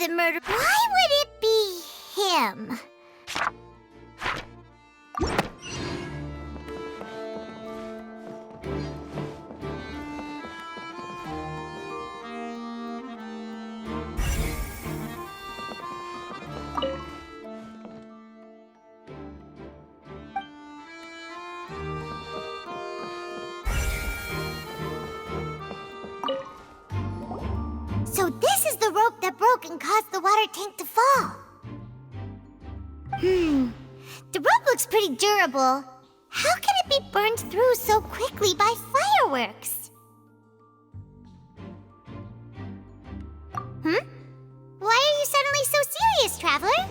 the murderer. Why would it be him? So this is the rope that broke and caused the water tank to fall. The rope looks pretty durable. How can it be burned through so quickly by fireworks? Why are you suddenly so serious, Traveler?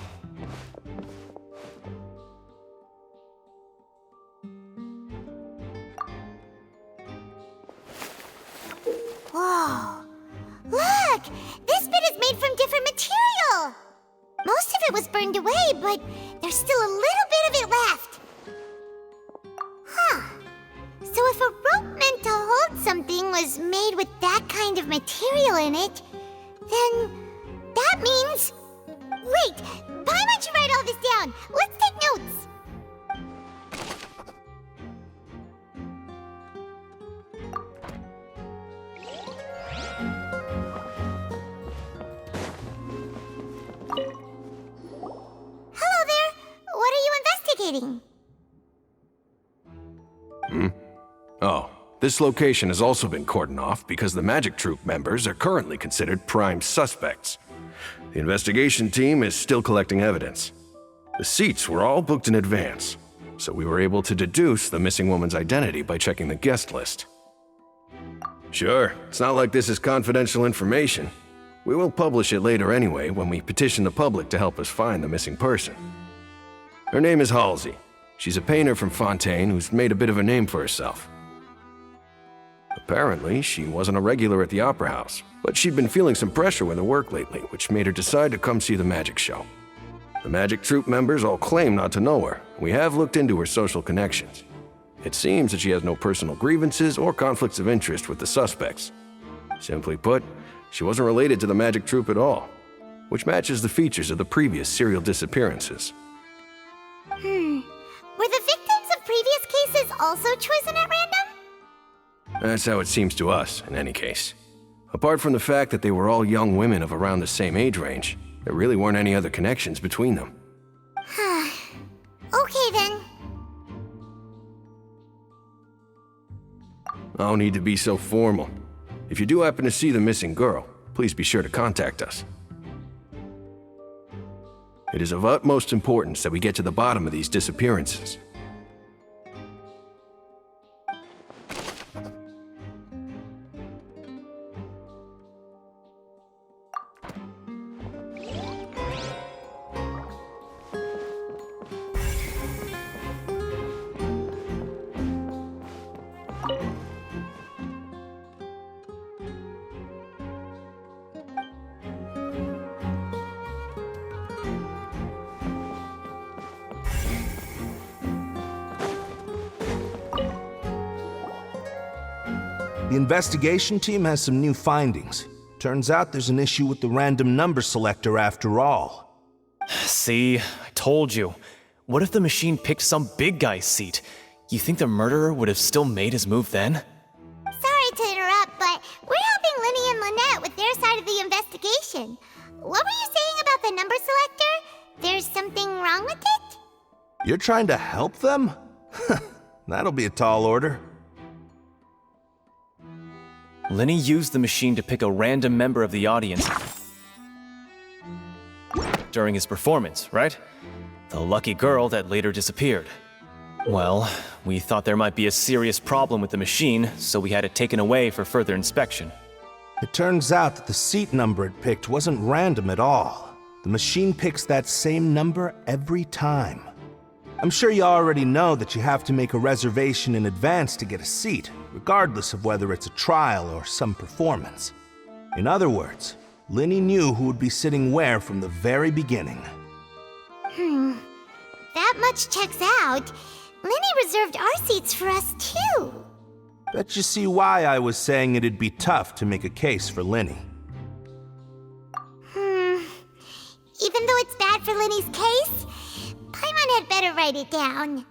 Whoa. Look! This bit is made from different material! Most of it was burned away, but there's still a little bit of it left. Huh. So if a rope meant to hold something was made with that kind of material in it, then that means... Wait! Why don't you write all this down? Let's take notes! Hello there! What are you investigating? Oh, this location has also been cordoned off because the Magic Troop members are currently considered prime suspects. The investigation team is still collecting evidence. The seats were all booked in advance, so we were able to deduce the missing woman's identity by checking the guest list. Sure, it's not like this is confidential information. We will publish it later anyway when we petition the public to help us find the missing person. Her name is Halsey. She's a painter from Fontaine who's made a bit of a name for herself. Apparently, she wasn't a regular at the Opera House, but she'd been feeling some pressure with her work lately, which made her decide to come see the magic show. The Magic Troop members all claim not to know her. We have looked into her social connections. It seems that she has no personal grievances or conflicts of interest with the suspects. Simply put, she wasn't related to the Magic Troop at all, which matches the features of the previous serial disappearances. Were the victims of previous cases also chosen at random? That's how it seems to us, in any case. Apart from the fact that they were all young women of around the same age range, there really weren't any other connections between them. Okay then. No need to be so formal. If you do happen to see the missing girl, please be sure to contact us. It is of utmost importance that we get to the bottom of these disappearances. The investigation team has some new findings. Turns out there's an issue with the random number selector after all. See, I told you. What if the machine picked some big guy's seat? You think the murderer would have still made his move then? Sorry to interrupt, but we're helping Linny and Lynette with their side of the investigation. What were you saying about the number selector? There's something wrong with it? You're trying to help them? That'll be a tall order. Linny used the machine to pick a random member of the audience during his performance, right? The lucky girl that later disappeared. Well, we thought there might be a serious problem with the machine, so we had it taken away for further inspection. It turns out that the seat number it picked wasn't random at all. The machine picks that same number every time. I'm sure you already know that you have to make a reservation in advance to get a seat, regardless of whether it's a trial or some performance. In other words, Linny knew who would be sitting where from the very beginning. That much checks out. Linny reserved our seats for us too. Bet you see why I was saying it'd be tough to make a case for Linny. Even though it's bad for Linny's case, Paimon had better write it down.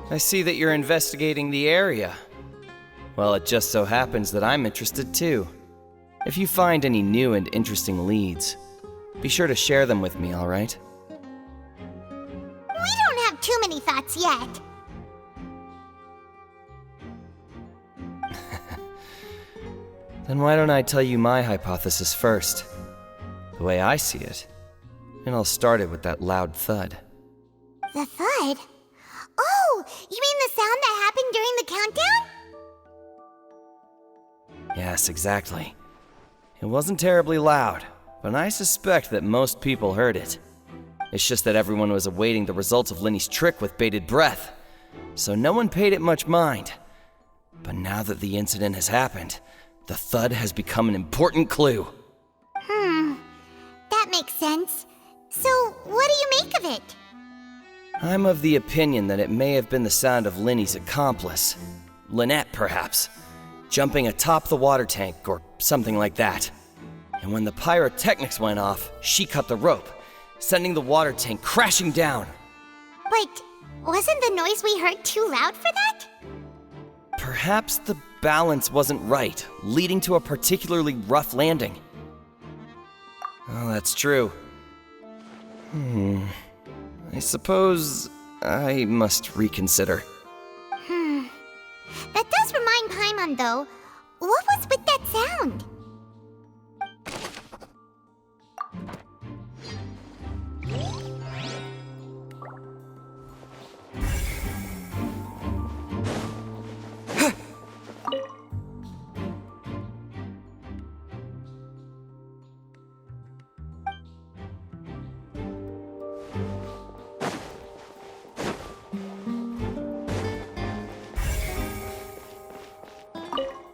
I see that you're investigating the area. Well, it just so happens that I'm interested too. If you find any new and interesting leads, be sure to share them with me, all right? We don't have too many thoughts yet. Then why don't I tell you my hypothesis first? The way I see it. And I'll start it with that loud thud. The thud? Oh, you mean the sound that happened during the countdown? Yes, exactly. It wasn't terribly loud, but I suspect that most people heard it. It's just that everyone was awaiting the results of Linny's trick with bated breath, so no one paid it much mind. But now that the incident has happened, the thud has become an important clue. That makes sense. So, what do you make of it? I'm of the opinion that it may have been the sound of Linny's accomplice, Lynette perhaps, jumping atop the water tank or something like that. And when the pyrotechnics went off, she cut the rope, sending the water tank crashing down. But wasn't the noise we heard too loud for that? Perhaps the balance wasn't right, leading to a particularly rough landing. Oh, that's true. I suppose I must reconsider. That does remind Paimon, though. What was with that sound?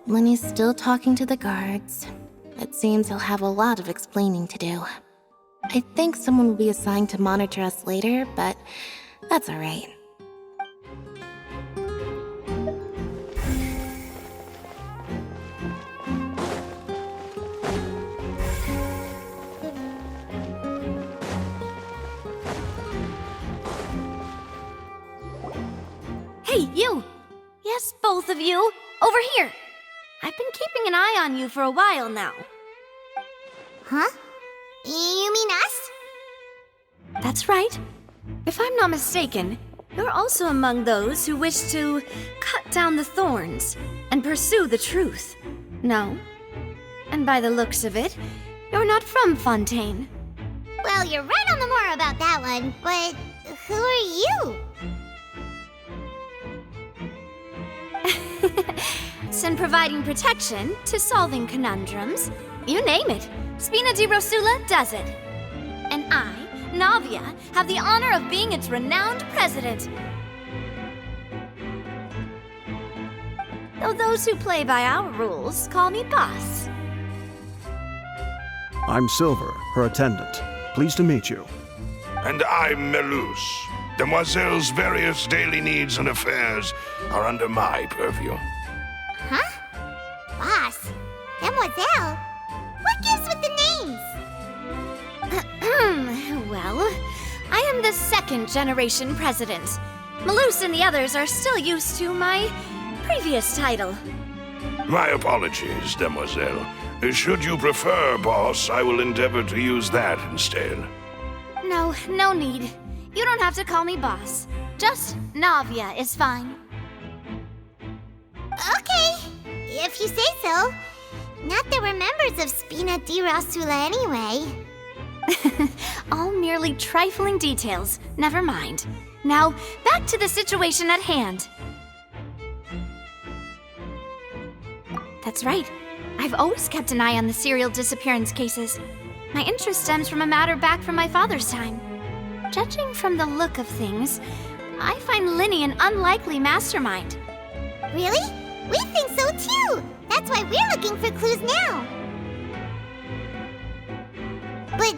Lenny's still talking to the guards. It seems he'll have a lot of explaining to do. I think someone will be assigned to monitor us later, but that's alright. Hey, you! Yes, both of you! Over here! I've been keeping an eye on you for a while now. Huh? You mean us? That's right. If I'm not mistaken, you're also among those who wish to cut down the thorns and pursue the truth. No? And by the looks of it, you're not from Fontaine. Well, you're right on the more about that one, but who are you? From providing protection to solving conundrums, you name it, Spina di Rosula does it. And I, Navia, have the honor of being its renowned president. Though those who play by our rules call me boss. I'm Silver, her attendant. Pleased to meet you. And I'm Melus. Demoiselle's various daily needs and affairs are under my purview. Huh? Boss? Demoiselle? What gives with the names? Well, I am the second generation president. Malus and the others are still used to my previous title. My apologies, Demoiselle. Should you prefer, boss, I will endeavor to use that instead. No, no need. You don't have to call me boss. Just Navia is fine. Okay, if you say so. Not that we're members of Spina di Rosula anyway. All merely trifling details. Never mind. Now, back to the situation at hand. That's right. I've always kept an eye on the serial disappearance cases. My interest stems from a matter back from my father's time. Judging from the look of things, I find Linny an unlikely mastermind. Really? We think so too! That's why we're looking for clues now! But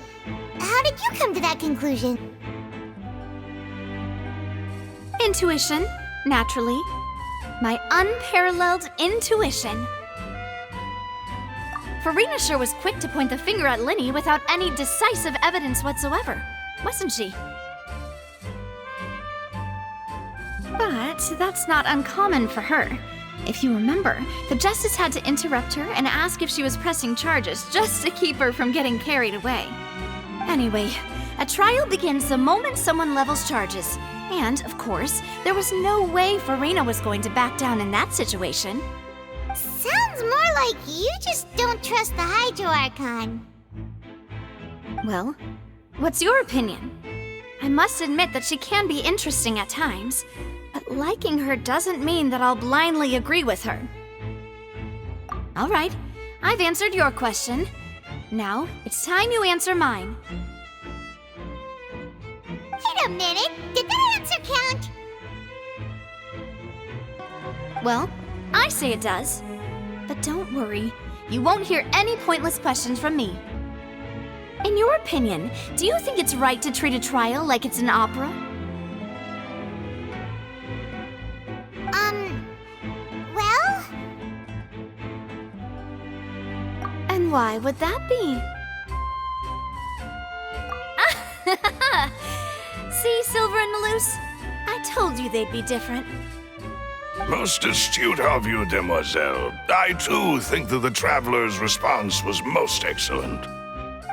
how did you come to that conclusion? Intuition, naturally. My unparalleled intuition. Farina sure was quick to point the finger at Linny without any decisive evidence whatsoever, wasn't she? But that's not uncommon for her. If you remember, the Justice had to interrupt her and ask if she was pressing charges just to keep her from getting carried away. Anyway, a trial begins the moment someone levels charges. And, of course, there was no way Farina was going to back down in that situation. Sounds more like you just don't trust the Hydro Archon. Well, what's your opinion? I must admit that she can be interesting at times, but liking her doesn't mean that I'll blindly agree with her. All right, I've answered your question. Now, it's time you answer mine. Wait a minute, did that answer count? Well, I say it does. But don't worry, you won't hear any pointless questions from me. In your opinion, do you think it's right to treat a trial like it's an opera? Well? And why would that be? See, Silver and Maloose? I told you they'd be different. Most astute of you, demoiselle. I too think that the traveler's response was most excellent.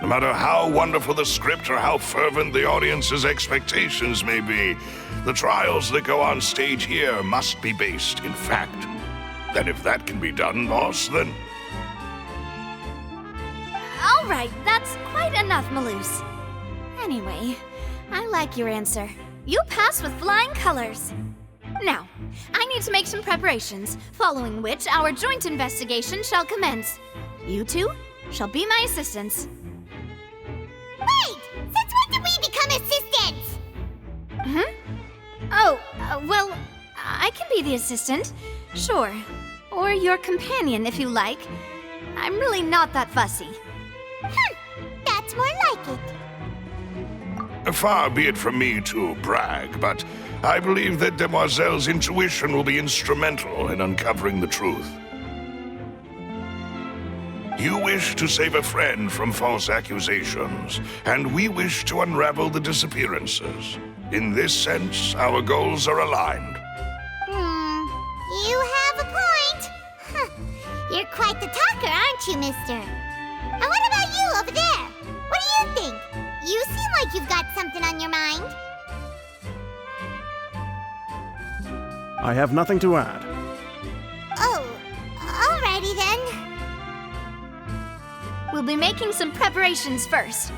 No matter how wonderful the script or how fervent the audience's expectations may be, the trials that go on stage here must be based in fact. And if that can be done, boss, then... All right, that's quite enough, Maloose. Anyway, I like your answer. You passed with flying colors. Now, I need to make some preparations, following which our joint investigation shall commence. You two shall be my assistants. Wait! Since when did we become assistants? Oh, well, I can be the assistant, sure. Or your companion, if you like. I'm really not that fussy. That's more like it. Far be it from me to brag, but I believe that Demoiselle's intuition will be instrumental in uncovering the truth. You wish to save a friend from false accusations, and we wish to unravel the disappearances. In this sense, our goals are aligned. You have a point. You're quite the talker, aren't you, mister? And what about you over there? What do you think? You seem like you've got something on your mind. I have nothing to add. Oh, alrighty then. We'll be making some preparations first.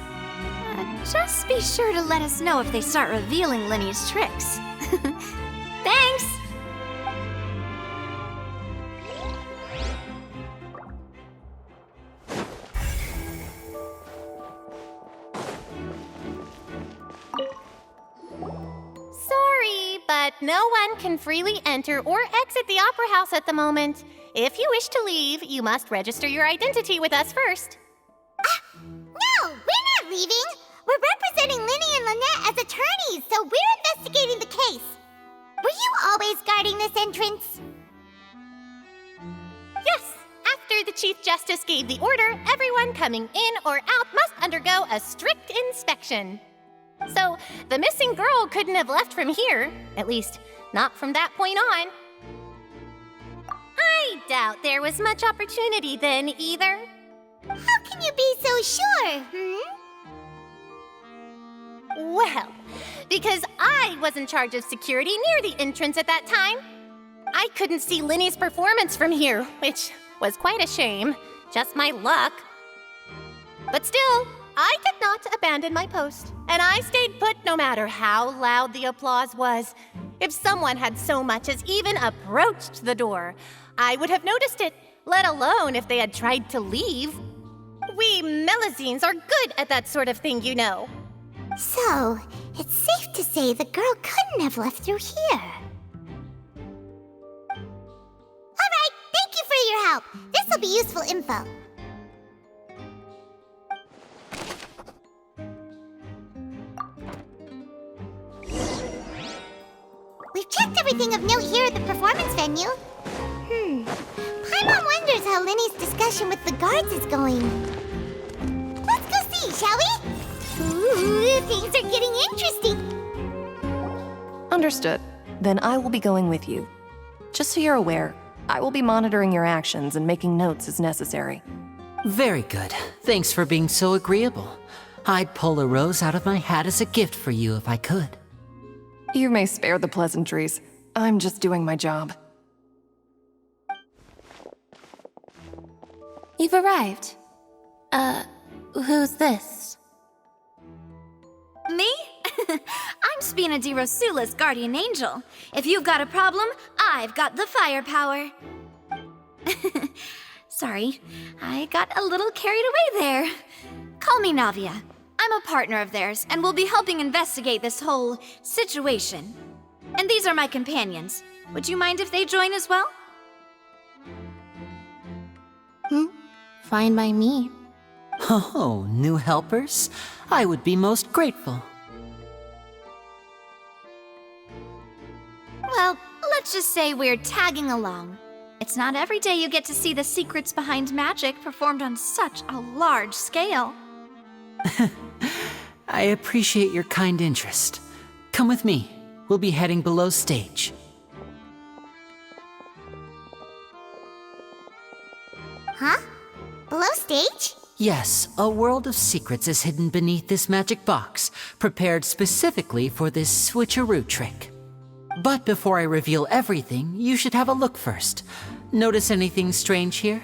Just be sure to let us know if they start revealing Linny's tricks. Thanks! Sorry, but no one can freely enter or exit the Opera House at the moment. If you wish to leave, you must register your identity with us first. No, we're not leaving. We're representing Linny and Lynette as attorneys, so we're investigating the case. Were you always guarding this entrance? Yes, after the Chief Justice gave the order, everyone coming in or out must undergo a strict inspection. So, the missing girl couldn't have left from here. At least, not from that point on. I doubt there was much opportunity then, either. How can you be so sure, Well, because I was in charge of security near the entrance at that time. I couldn't see Linny's performance from here, which was quite a shame. Just my luck. But still, I did not abandon my post, and I stayed put no matter how loud the applause was. If someone had so much as even approached the door, I would have noticed it, let alone if they had tried to leave. We Melazines are good at that sort of thing, you know. So, it's safe to say the girl couldn't have left through here. your help. This'll be useful info. We've checked everything of note here at the performance venue. Paimon wonders how Linny's discussion with the guards is going. Let's go see, shall we? Ooh, things are getting interesting. Understood. Then I will be going with you. Just so you're aware, I will be monitoring your actions and making notes as necessary. Very good. Thanks for being so agreeable. I'd pull a rose out of my hat as a gift for you if I could. You may spare the pleasantries. I'm just doing my job. You've arrived. Who's this? Me? I'm Spina di Rosula's guardian angel. If you've got a problem, I've got the firepower. Sorry, I got a little carried away there. Call me Navia. I'm a partner of theirs, and we'll be helping investigate this whole situation. And these are my companions. Would you mind if they join as well? Fine by me. Oh, new helpers? I would be most grateful. Well, let's just say we're tagging along. It's not every day you get to see the secrets behind magic performed on such a large scale. I appreciate your kind interest. Come with me. We'll be heading below stage. Huh? Below stage? Yes, a world of secrets is hidden beneath this magic box, prepared specifically for this switcheroo trick. But before I reveal everything, you should have a look first. Notice anything strange here?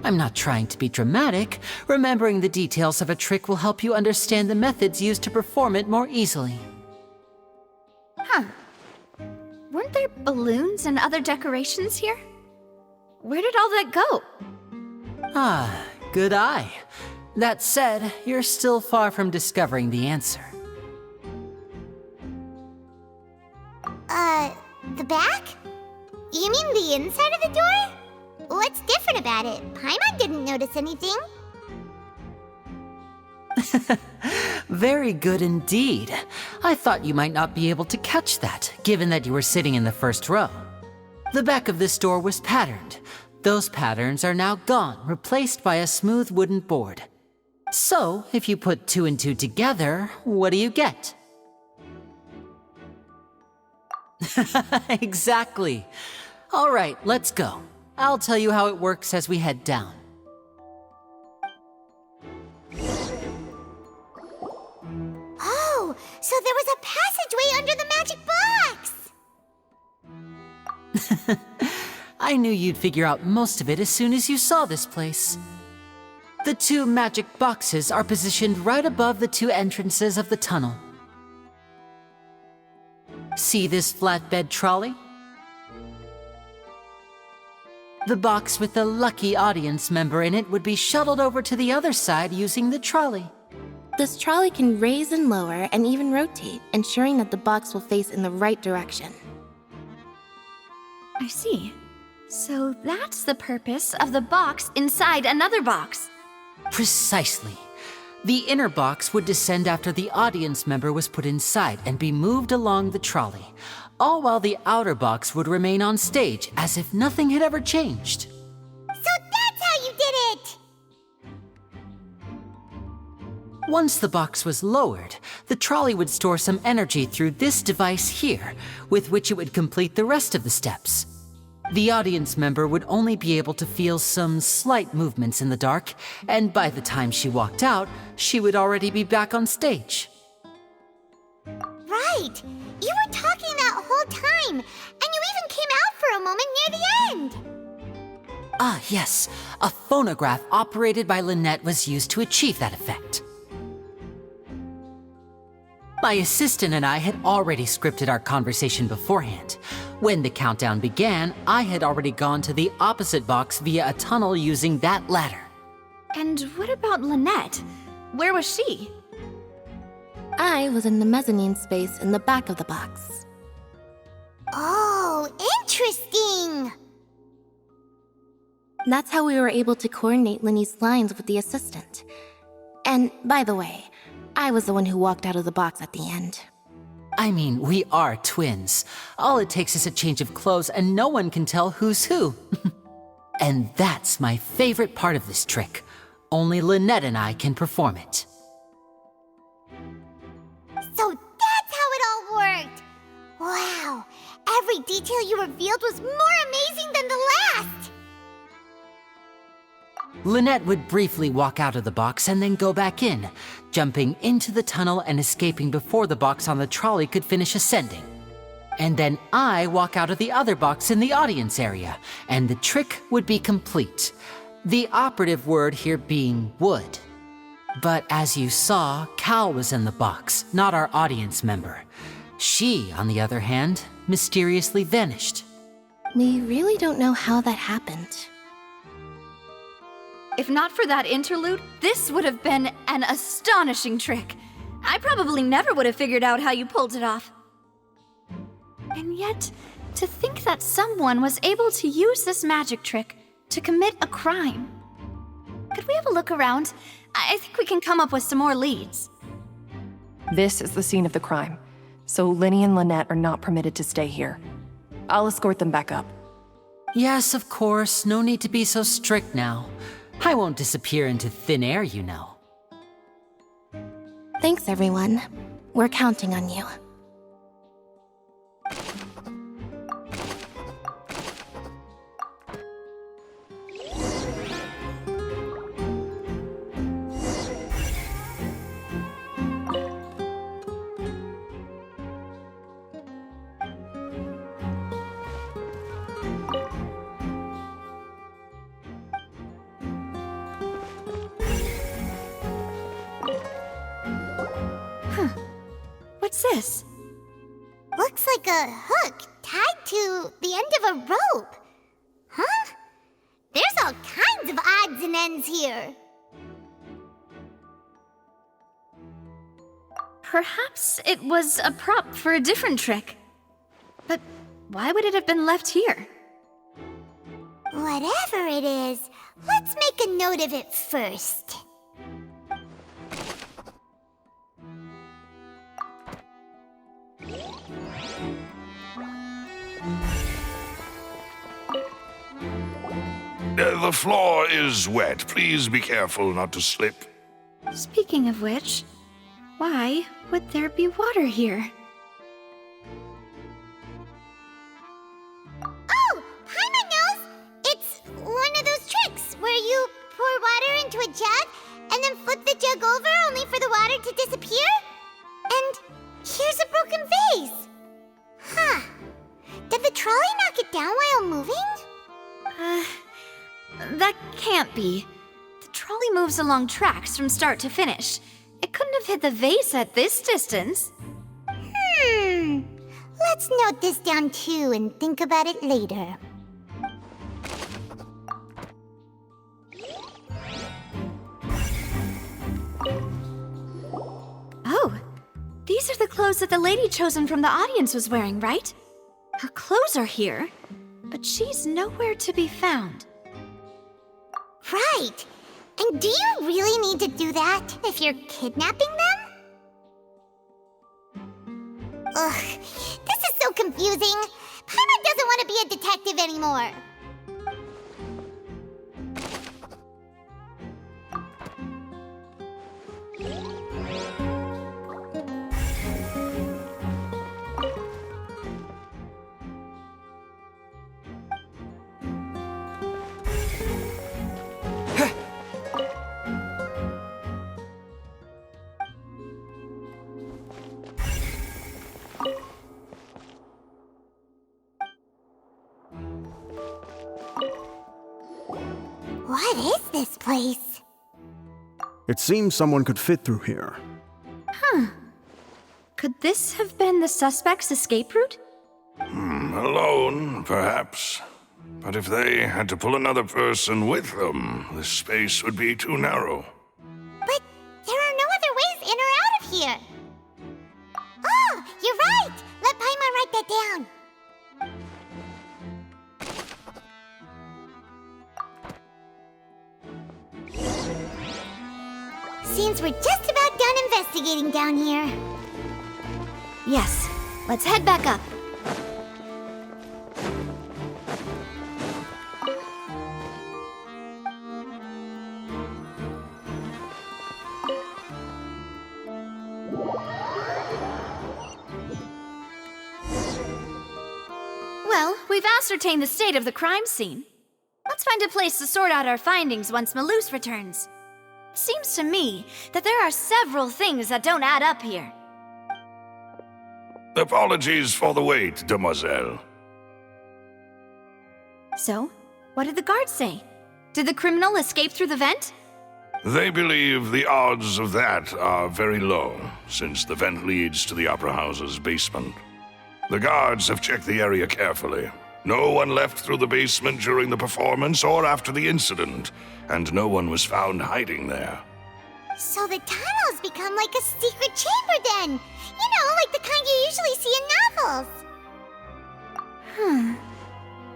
I'm not trying to be dramatic. Remembering the details of a trick will help you understand the methods used to perform it more easily. Huh. Weren't there balloons and other decorations here? Where did all that go? Ah, good eye. That said, you're still far from discovering the answer. The back? You mean the inside of the door? What's different about it? Paimon didn't notice anything. Very good indeed. I thought you might not be able to catch that, given that you were sitting in the first row. The back of this door was patterned. Those patterns are now gone, replaced by a smooth wooden board. So, if you put 2 and 2 together, what do you get? Exactly. All right, let's go. I'll tell you how it works as we head down. Oh, so there was a passageway under the magic box! I knew you'd figure out most of it as soon as you saw this place. The 2 magic boxes are positioned right above the 2 entrances of the tunnel. See this flatbed trolley? The box with the lucky audience member in it would be shuttled over to the other side using the trolley. This trolley can raise and lower and even rotate, ensuring that the box will face in the right direction. I see. So that's the purpose of the box inside another box. Precisely. The inner box would descend after the audience member was put inside and be moved along the trolley, all while the outer box would remain on stage as if nothing had ever changed. So that's how you did it! Once the box was lowered, the trolley would store some energy through this device here, with which it would complete the rest of the steps. The audience member would only be able to feel some slight movements in the dark, and by the time she walked out, she would already be back on stage. Right! You were talking that whole time, and you even came out for a moment near the end! Ah, yes. A phonograph operated by Lynette was used to achieve that effect. My assistant and I had already scripted our conversation beforehand. When the countdown began, I had already gone to the opposite box via a tunnel using that ladder. And what about Lynette? Where was she? I was in the mezzanine space in the back of the box. Oh, interesting! That's how we were able to coordinate Linny's lines with the assistant. And by the way, I was the one who walked out of the box at the end. I mean, we are twins. All it takes is a change of clothes and no one can tell who's who. And that's my favorite part of this trick. Only Lynette and I can perform it. So that's how it all worked! Wow, every detail you revealed was more amazing than the last! Lynette would briefly walk out of the box and then go back in, jumping into the tunnel and escaping before the box on the trolley could finish ascending. And then I walk out of the other box in the audience area, and the trick would be complete. The operative word here being would. But as you saw, Cal was in the box, not our audience member. She, on the other hand, mysteriously vanished. We really don't know how that happened. If not for that interlude, this would have been an astonishing trick. I probably never would have figured out how you pulled it off. And yet, to think that someone was able to use this magic trick to commit a crime. Could we have a look around? I think we can come up with some more leads. This is the scene of the crime, so Linny and Lynette are not permitted to stay here. I'll escort them back up. Yes, of course. No need to be so strict now. I won't disappear into thin air, you know. Thanks, everyone. We're counting on you. What's this? Looks like a hook tied to the end of a rope. Huh? There's all kinds of odds and ends here. Perhaps it was a prop for a different trick. But why would it have been left here? Whatever it is, let's make a note of it first. The floor is wet. Please be careful not to slip. Speaking of which, why would there be water here? Oh, Paimon knows! It's one of those tricks where you pour water into a jug and then flip the jug over only for the water to disappear? And here's a broken vase. Huh. Did the trolley knock it down while moving? That can't be. The trolley moves along tracks from start to finish. It couldn't have hit the vase at this distance. Let's note this down too and think about it later. Oh, these are the clothes that the lady chosen from the audience was wearing, right? Her clothes are here, but she's nowhere to be found. Right. And do you really need to do that if you're kidnapping them? Ugh, this is so confusing. Paimon doesn't want to be a detective anymore. What is this place? It seems someone could fit through here. Could this have been the suspect's escape route? Alone, perhaps. But if they had to pull another person with them, the space would be too narrow. But there are no other ways in or out of here. that down. Seems we're just about done investigating down here. Yes, let's head back up. Well, we've ascertained the state of the crime scene. Let's find a place to sort out our findings once Malus returns. It seems to me that there are several things that don't add up here. Apologies for the wait, demoiselle. So, what did the guards say? Did the criminal escape through the vent? They believe the odds of that are very low, since the vent leads to the Opera House's basement. The guards have checked the area carefully. No one left through the basement during the performance or after the incident, and no one was found hiding there. So the tunnels become like a secret chamber then! You know, like the kind you usually see in novels!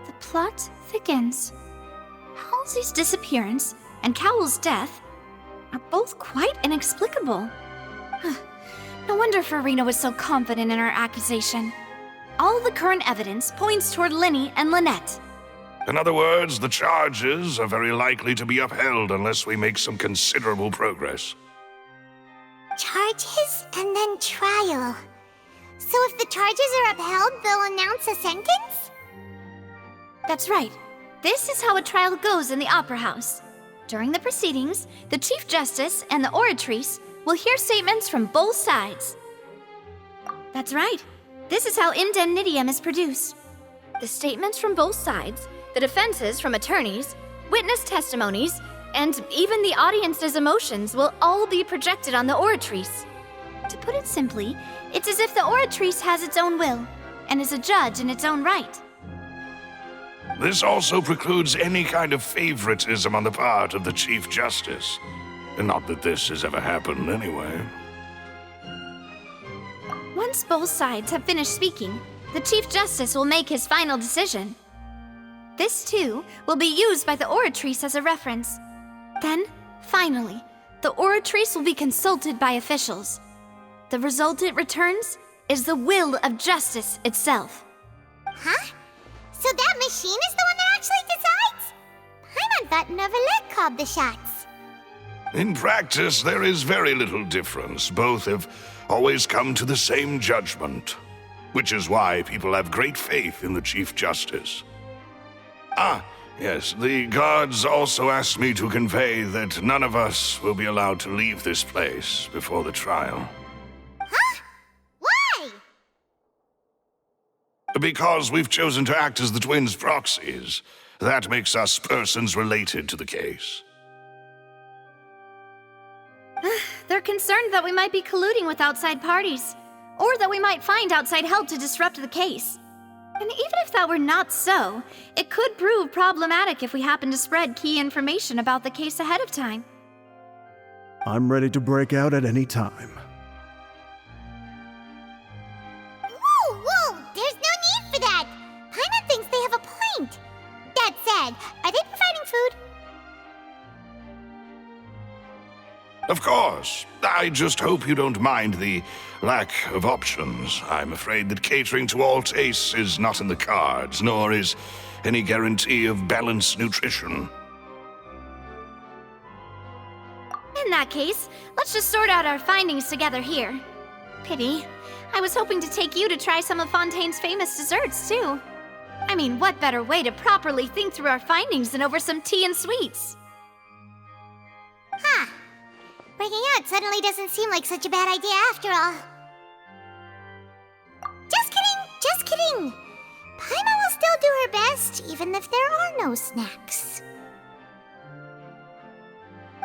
The plot thickens. Halsey's disappearance and Cowell's death are both quite inexplicable. No wonder Farina was so confident in her accusation. All the current evidence points toward Linny and Lynette. In other words, the charges are very likely to be upheld unless we make some considerable progress. Charges and then trial. So if the charges are upheld, they'll announce a sentence? That's right. This is how a trial goes in the Opera House. During the proceedings, the Chief Justice and the Oratrice will hear statements from both sides. That's right. This is how indemnitium is produced. The statements from both sides, the defenses from attorneys, witness testimonies, and even the audience's emotions will all be projected on the Oratrice. To put it simply, it's as if the Oratrice has its own will and is a judge in its own right. This also precludes any kind of favoritism on the part of the Chief Justice. Not that this has ever happened anyway. Once both sides have finished speaking, the Chief Justice will make his final decision. This, too, will be used by the Oratrice as a reference. Then, finally, the Oratrice will be consulted by officials. The result it returns is the will of justice itself. Huh? So that machine is the one that actually decides? Paimon thought Neverlet called the shots. In practice, there is very little difference. Both have always come to the same judgment, which is why people have great faith in the Chief Justice. Ah, yes, the guards also asked me to convey that none of us will be allowed to leave this place before the trial. Huh? Why? Because we've chosen to act as the twins' proxies. That makes us persons related to the case. They're concerned that we might be colluding with outside parties, or that we might find outside help to disrupt the case. And even if that were not so, it could prove problematic if we happen to spread key information about the case ahead of time. I'm ready to break out at any time. Whoa! There's no need for that! Paimon thinks they have a point. That said, are they providing food? Of course. I just hope you don't mind the lack of options. I'm afraid that catering to all tastes is not in the cards, nor is any guarantee of balanced nutrition. In that case, let's just sort out our findings together here. Pity. I was hoping to take you to try some of Fontaine's famous desserts, too. I mean, what better way to properly think through our findings than over some tea and sweets? Huh. Breaking out suddenly doesn't seem like such a bad idea after all. Just kidding! Paimon will still do her best, even if there are no snacks.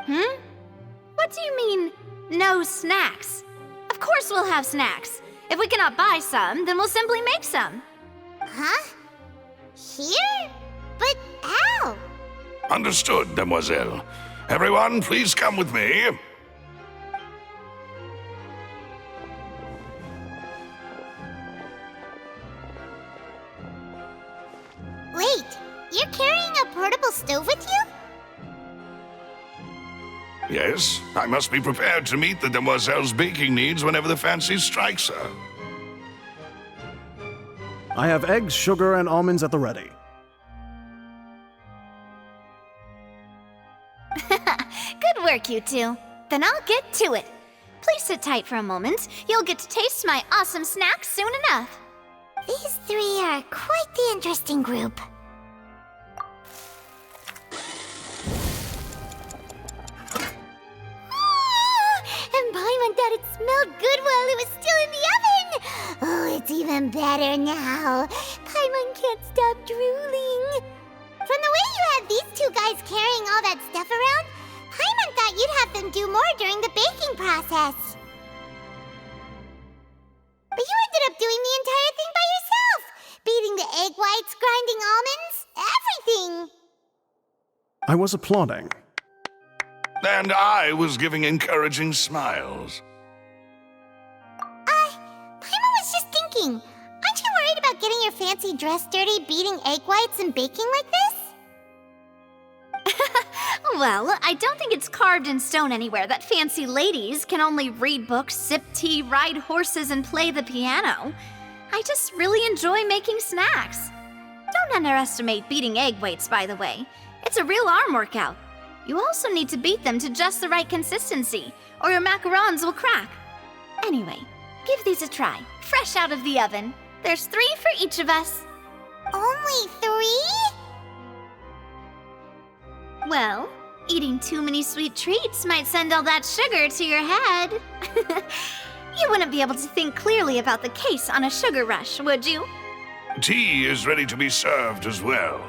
What do you mean, no snacks? Of course we'll have snacks. If we cannot buy some, then we'll simply make some. Huh? Here? But how? Understood, demoiselle. Everyone, please come with me. you're carrying a portable stove with you? Yes, I must be prepared to meet the demoiselle's baking needs whenever the fancy strikes her. I have eggs, sugar, and almonds at the ready. Good work, you two. Then I'll get to it. Please sit tight for a moment. You'll get to taste my awesome snacks soon enough. These three are quite the interesting group. And Paimon thought it smelled good while it was still in the oven! Oh, it's even better now. Paimon can't stop drooling. From the way you had these two guys carrying all that stuff around, Paimon thought you'd have them do more during the baking process. But you ended up doing the entire thing by yourself! Beating the egg whites, grinding almonds, everything! I was applauding. And I was giving encouraging smiles. Paimon was just thinking, aren't you worried about getting your fancy dress dirty beating egg whites and baking like this? Well, I don't think it's carved in stone anywhere that fancy ladies can only read books, sip tea, ride horses, and play the piano. I just really enjoy making snacks. Don't underestimate beating egg whites, by the way. It's a real arm workout. You also need to beat them to just the right consistency, or your macarons will crack. Anyway, give these a try, fresh out of the oven. There's 3 for each of us. Only 3? Well, eating too many sweet treats might send all that sugar to your head. You wouldn't be able to think clearly about the case on a sugar rush, would you? Tea is ready to be served as well.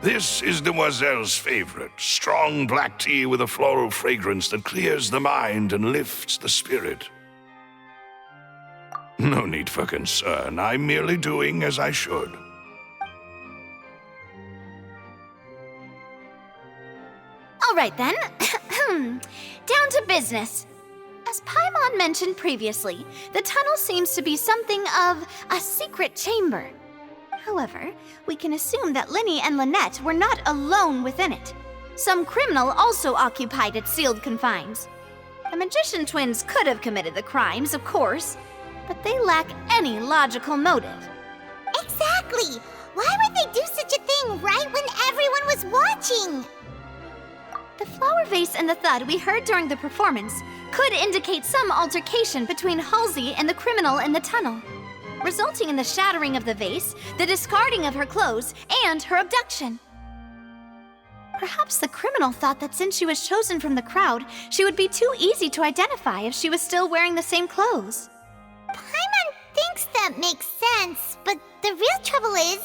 This is Demoiselle's favorite, strong black tea with a floral fragrance that clears the mind and lifts the spirit. No need for concern. I'm merely doing as I should. All right then. Down to business. As Paimon mentioned previously, the tunnel seems to be something of a secret chamber. However, we can assume that Linny and Lynette were not alone within it. Some criminal also occupied its sealed confines. The magician twins could have committed the crimes, of course, but they lack any logical motive. Exactly! Why would they do such a thing right when everyone was watching? The flower vase and the thud we heard during the performance could indicate some altercation between Halsey and the criminal in the tunnel, resulting in the shattering of the vase, the discarding of her clothes, and her abduction. Perhaps the criminal thought that since she was chosen from the crowd, she would be too easy to identify if she was still wearing the same clothes. Paimon thinks that makes sense, but the real trouble is...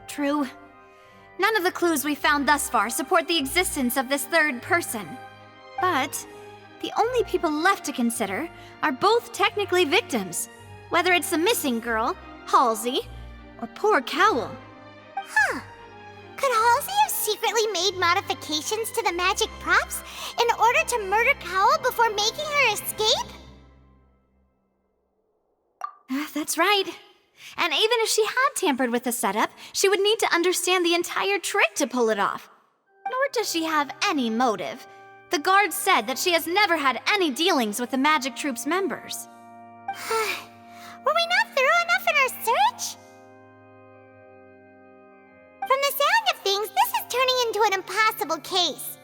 True. None of the clues we found thus far support the existence of this third person. But the only people left to consider are both technically victims, whether it's the missing girl, Halsey, or poor Cowell. Huh. Could Halsey have secretly made modifications to the magic props in order to murder Cowell before making her escape? That's right. And even if she had tampered with the setup, she would need to understand the entire trick to pull it off. Nor does she have any motive. The guards said that she has never had any dealings with the Magic Troop's members. Were we not thorough enough in our search? From the sound of things, this is turning into an impossible case.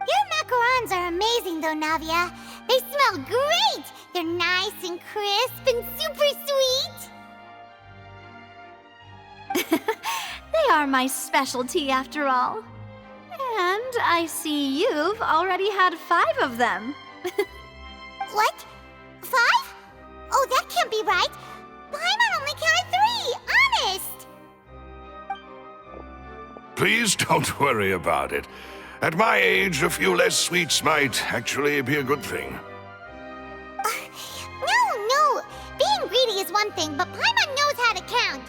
Your macarons are amazing, though, Navia. They smell great! They're nice and crisp and super sweet! They are my specialty, after all. And I see you've already had 5 of them. What? 5? Oh, that can't be right. Paimon only counted 3, honest! Please don't worry about it. At my age, a few less sweets might actually be a good thing. No. Being greedy is one thing, but Paimon knows how to count.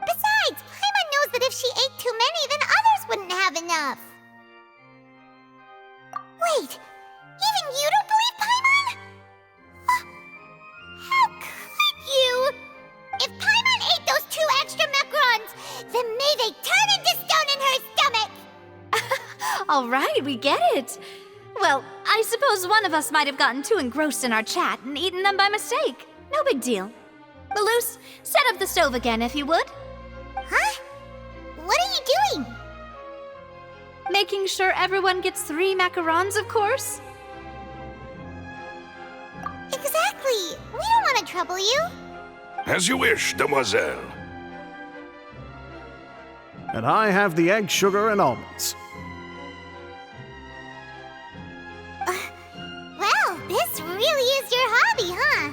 Besides, Paimon knows that if she ate too many, then others wouldn't have enough. Wait, even you don't believe Paimon? How could you? If Paimon ate those 2 extra macarons, then may they turn into stone in her stomach! All right, we get it. Well, I suppose one of us might have gotten too engrossed in our chat and eaten them by mistake. No big deal. Malus, set up the stove again if you would. Huh? What are you doing? Making sure everyone gets 3 macarons, of course. Exactly. We don't want to trouble you. As you wish, demoiselle. And I have the egg, sugar, and almonds. Well, this really is your hobby, huh?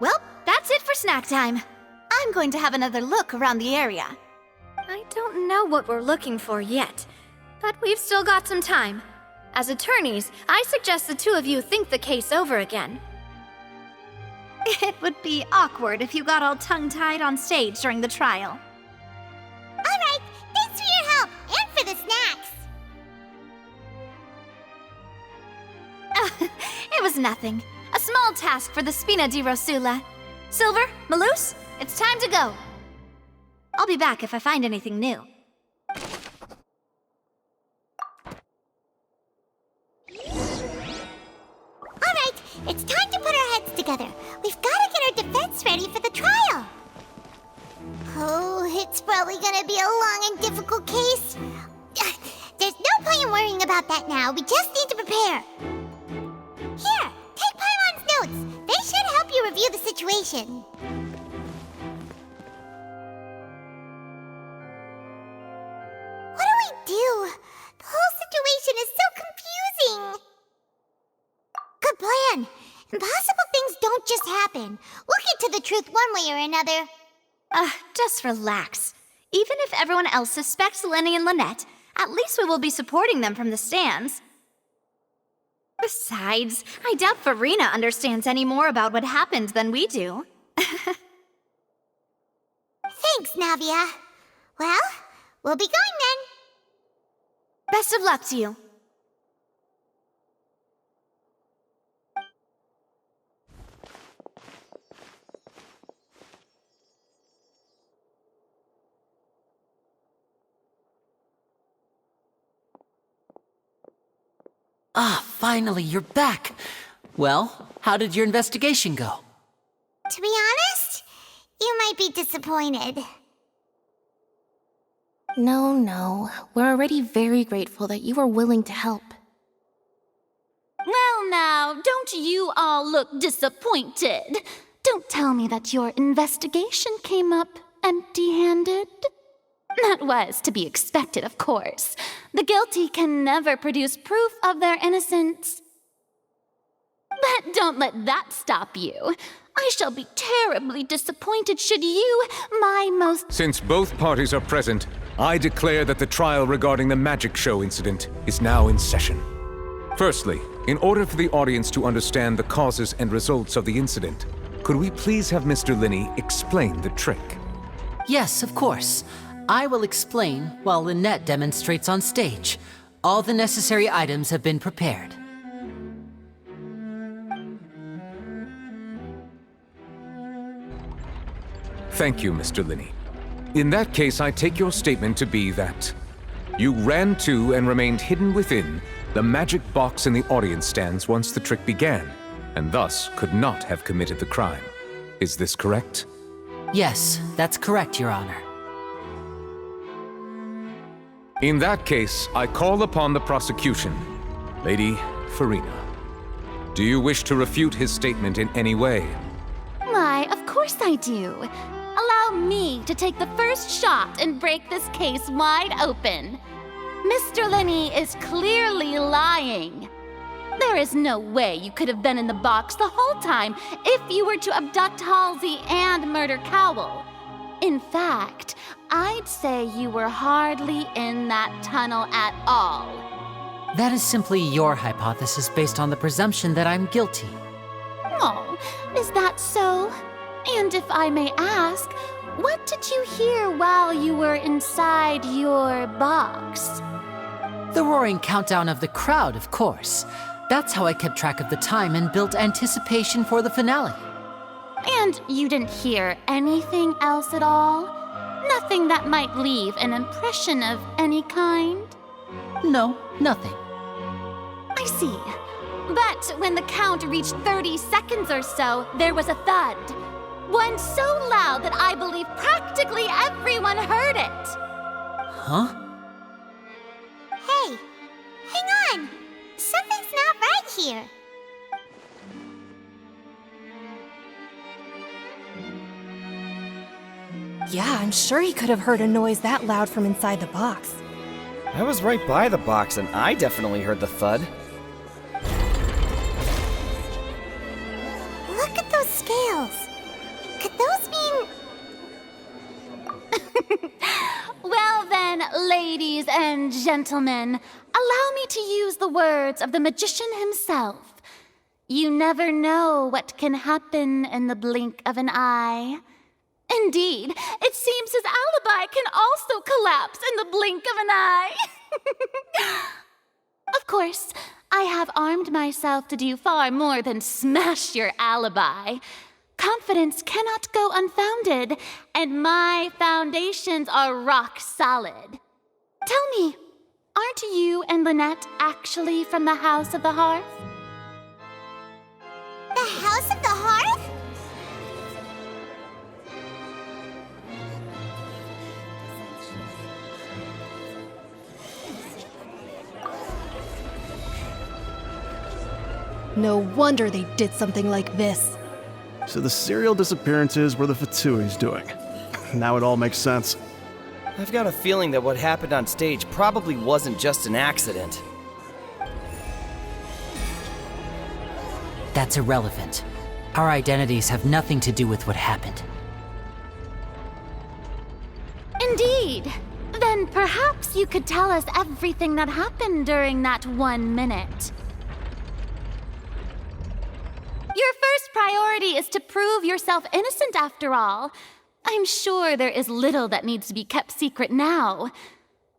Well, that's it for snack time. I'm going to have another look around the area. I don't know what we're looking for yet, but we've still got some time. As attorneys, I suggest the 2 of you think the case over again. It would be awkward if you got all tongue-tied on stage during the trial. All right, thanks for your help and for the snacks. It was nothing. A small task for the Spina di Rosula. Silver, Malus, it's time to go. I'll be back if I find anything new. All right, it's time to put our heads together. We've got to get our defense ready for the trial. Oh, it's probably gonna be a long and difficult case. There's no point in worrying about that now. We just need to prepare. Here, take Paimon's notes. They should help you review the situation. What do we do? The whole situation is so confusing. Good plan. Impossible things don't just happen. We'll get to the truth one way or another. Just relax. Even if everyone else suspects Lenny and Lynette, at least we will be supporting them from the stands. Besides, I doubt Farina understands any more about what happened than we do. Thanks, Navia. Well, we'll be going then. Best of luck to you. Ah, finally, you're back. Well, how did your investigation go? To be honest, you might be disappointed. No. We're already very grateful that you were willing to help. Well now, don't you all look disappointed. Don't tell me that your investigation came up empty-handed. That was to be expected, of course. The guilty can never produce proof of their innocence. But don't let that stop you. I shall be terribly disappointed should you, my most— Since both parties are present, I declare that the trial regarding the magic show incident is now in session. Firstly, in order for the audience to understand the causes and results of the incident, could we please have Mr. Linney explain the trick? Yes, of course. I will explain while Lynette demonstrates on stage. All the necessary items have been prepared. Thank you, Mr. Linney. In that case, I take your statement to be that you ran to and remained hidden within the magic box in the audience stands once the trick began, and thus could not have committed the crime. Is this correct? Yes, that's correct, Your Honor. In that case, I call upon the prosecution. Lady Farina, do you wish to refute his statement in any way? Why, of course I do. Allow me to take the first shot and break this case wide open. Mr. Linney is clearly lying. There is no way you could have been in the box the whole time if you were to abduct Halsey and murder Cowell. In fact, I'd say you were hardly in that tunnel at all. That is simply your hypothesis based on the presumption that I'm guilty. Oh, is that so? And if I may ask, what did you hear while you were inside your box? The roaring countdown of the crowd, of course. That's how I kept track of the time and built anticipation for the finale. And you didn't hear anything else at all? Nothing that might leave an impression of any kind? No, nothing. I see. But when the count reached 30 seconds or so, there was a thud. One so loud that I believe practically everyone heard it. Huh? Hey, hang on. Something's not right here. Yeah, I'm sure he could have heard a noise that loud from inside the box. I was right by the box and I definitely heard the thud. Look at those scales. Could those mean... Well then, ladies and gentlemen, allow me to use the words of the magician himself. You never know what can happen in the blink of an eye. Indeed, it seems his alibi can also collapse in the blink of an eye. Of course, I have armed myself to do far more than smash your alibi. Confidence cannot go unfounded, and my foundations are rock solid. Tell me, aren't you and Lynette actually from the House of the Hearth? The House of the Hearth? No wonder they did something like this. So the serial disappearances were the Fatui's doing. Now it all makes sense. I've got a feeling that what happened on stage probably wasn't just an accident. That's irrelevant. Our identities have nothing to do with what happened. Indeed. Then perhaps you could tell us everything that happened during that 1 minute. Your first priority is to prove yourself innocent, after all. I'm sure there is little that needs to be kept secret now.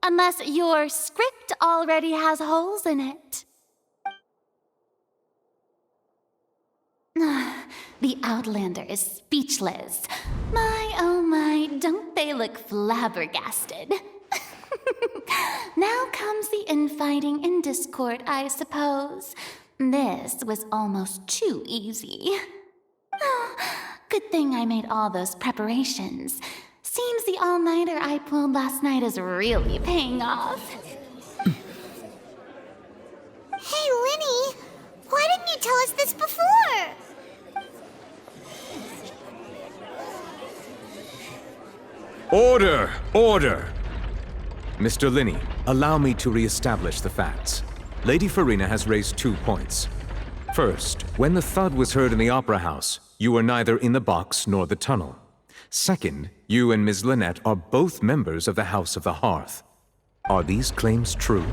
Unless your script already has holes in it. The Outlander is speechless. My, oh my, don't they look flabbergasted? Now comes the infighting and discord, I suppose. This was almost too easy. Oh, good thing I made all those preparations. Seems the all-nighter I pulled last night is really paying off. Hey, Linny, why didn't you tell us this before? Order! Order! Mr. Linney, allow me to re-establish the facts. Lady Farina has raised 2 points. First, when the thud was heard in the Opera House, you were neither in the box nor the tunnel. Second, you and Ms. Lynette are both members of the House of the Hearth. Are these claims true?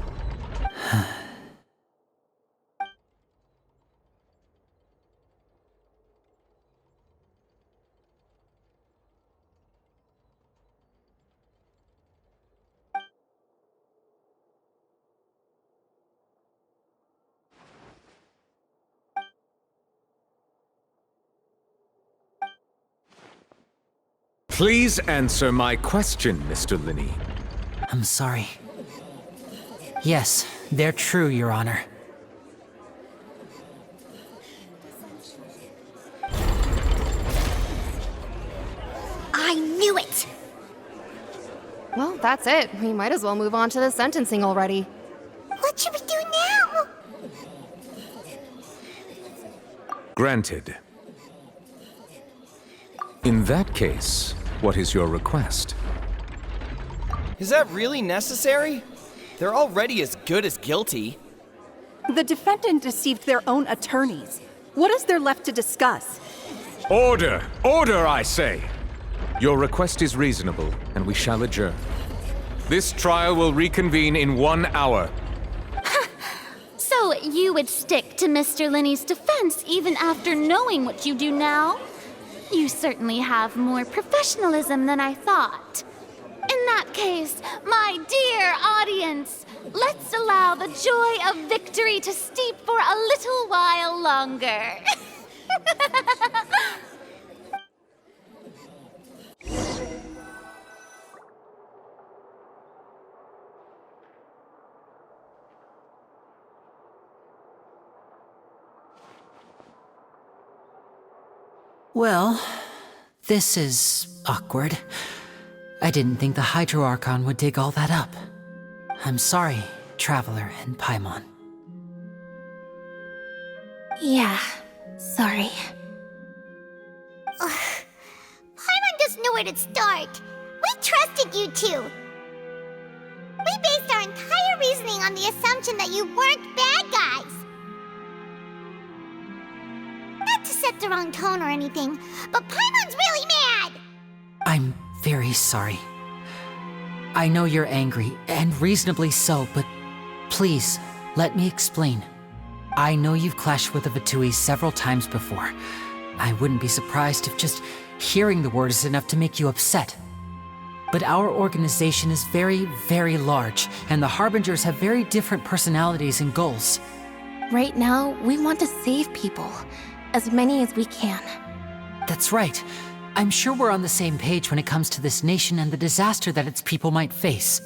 Please answer my question, Mr. Linney. I'm sorry. Yes, they're true, Your Honor. I knew it! Well, that's it. We might as well move on to the sentencing already. What should we do now? Granted. In that case, what is your request? Is that really necessary? They're already as good as guilty. The defendant deceived their own attorneys. What is there left to discuss? Order! Order, I say! Your request is reasonable, and we shall adjourn. This trial will reconvene in 1 hour. So you would stick to Mr. Linney's defense even after knowing what you do now? You certainly have more professionalism than I thought. In that case, my dear audience, Let's allow the joy of victory to steep for a little while longer. Well, this is awkward. I didn't think the Hydro Archon would dig all that up. I'm sorry, Traveler and Paimon. Yeah, sorry. Ugh. Paimon doesn't know where to start. We trusted you two. We based our entire reasoning on the assumption that you weren't bad guys. Not to set the wrong tone or anything, but Paimon's really mad! I'm very sorry. I know you're angry, and reasonably so, but please, let me explain. I know you've clashed with the Vitui several times before. I wouldn't be surprised if just hearing the word is enough to make you upset. But our organization is very, very large, and the Harbingers have very different personalities and goals. Right now, we want to save people. As many as we can. That's right. I'm sure we're on the same page when it comes to this nation and the disaster that its people might face.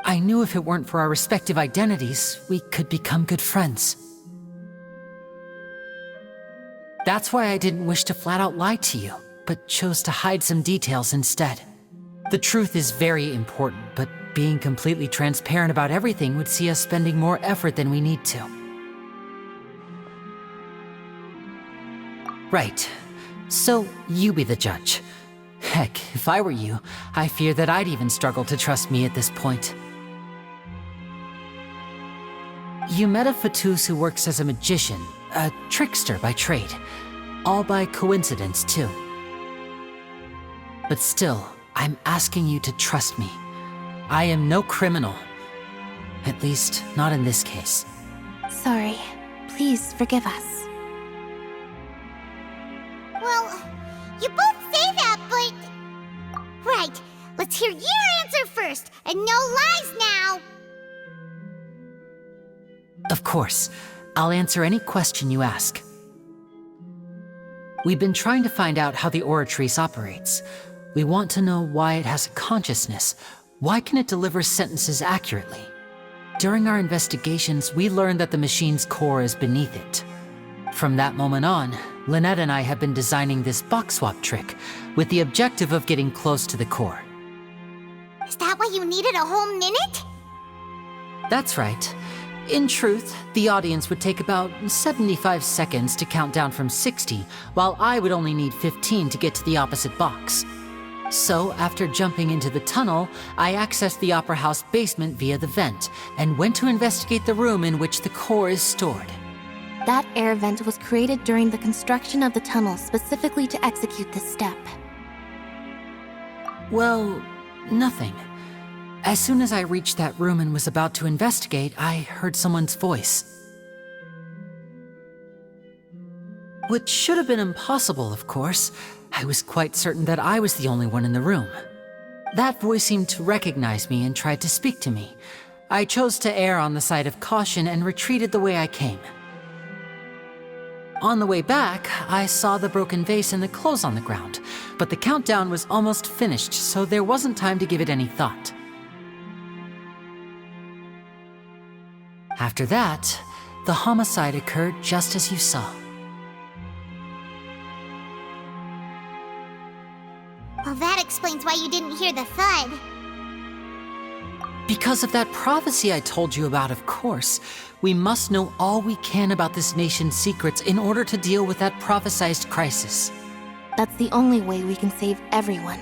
I knew if it weren't for our respective identities, we could become good friends. That's why I didn't wish to flat out lie to you, but chose to hide some details instead. The truth is very important, but being completely transparent about everything would see us spending more effort than we need to. Right. So, you be the judge. Heck, if I were you, I fear that I'd even struggle to trust me at this point. You met a Fatus who works as a magician, a trickster by trade. All by coincidence, too. But still, I'm asking you to trust me. I am no criminal. At least, not in this case. Sorry. Please forgive us. Well, you both say that, but... Right, let's hear your answer first, and no lies now! Of course. I'll answer any question you ask. We've been trying to find out how the Oratrice operates. We want to know why it has a consciousness. Why can it deliver sentences accurately? During our investigations, we learned that the machine's core is beneath it. From that moment on, Lynette and I have been designing this box swap trick, with the objective of getting close to the core. Is that why you needed a whole minute? That's right. In truth, the audience would take about 75 seconds to count down from 60, while I would only need 15 to get to the opposite box. So, after jumping into the tunnel, I accessed the Opera House basement via the vent, and went to investigate the room in which the core is stored. That air vent was created during the construction of the tunnel specifically to execute this step. Well, nothing. As soon as I reached that room and was about to investigate, I heard someone's voice. Which should have been impossible, of course. I was quite certain that I was the only one in the room. That voice seemed to recognize me and tried to speak to me. I chose to err on the side of caution and retreated the way I came. On the way back, I saw the broken vase and the clothes on the ground, but the countdown was almost finished, so there wasn't time to give it any thought. After that, the homicide occurred just as you saw. Well, that explains why you didn't hear the thud. Because of that prophecy I told you about, of course. We must know all we can about this nation's secrets in order to deal with that prophesized crisis. That's the only way we can save everyone.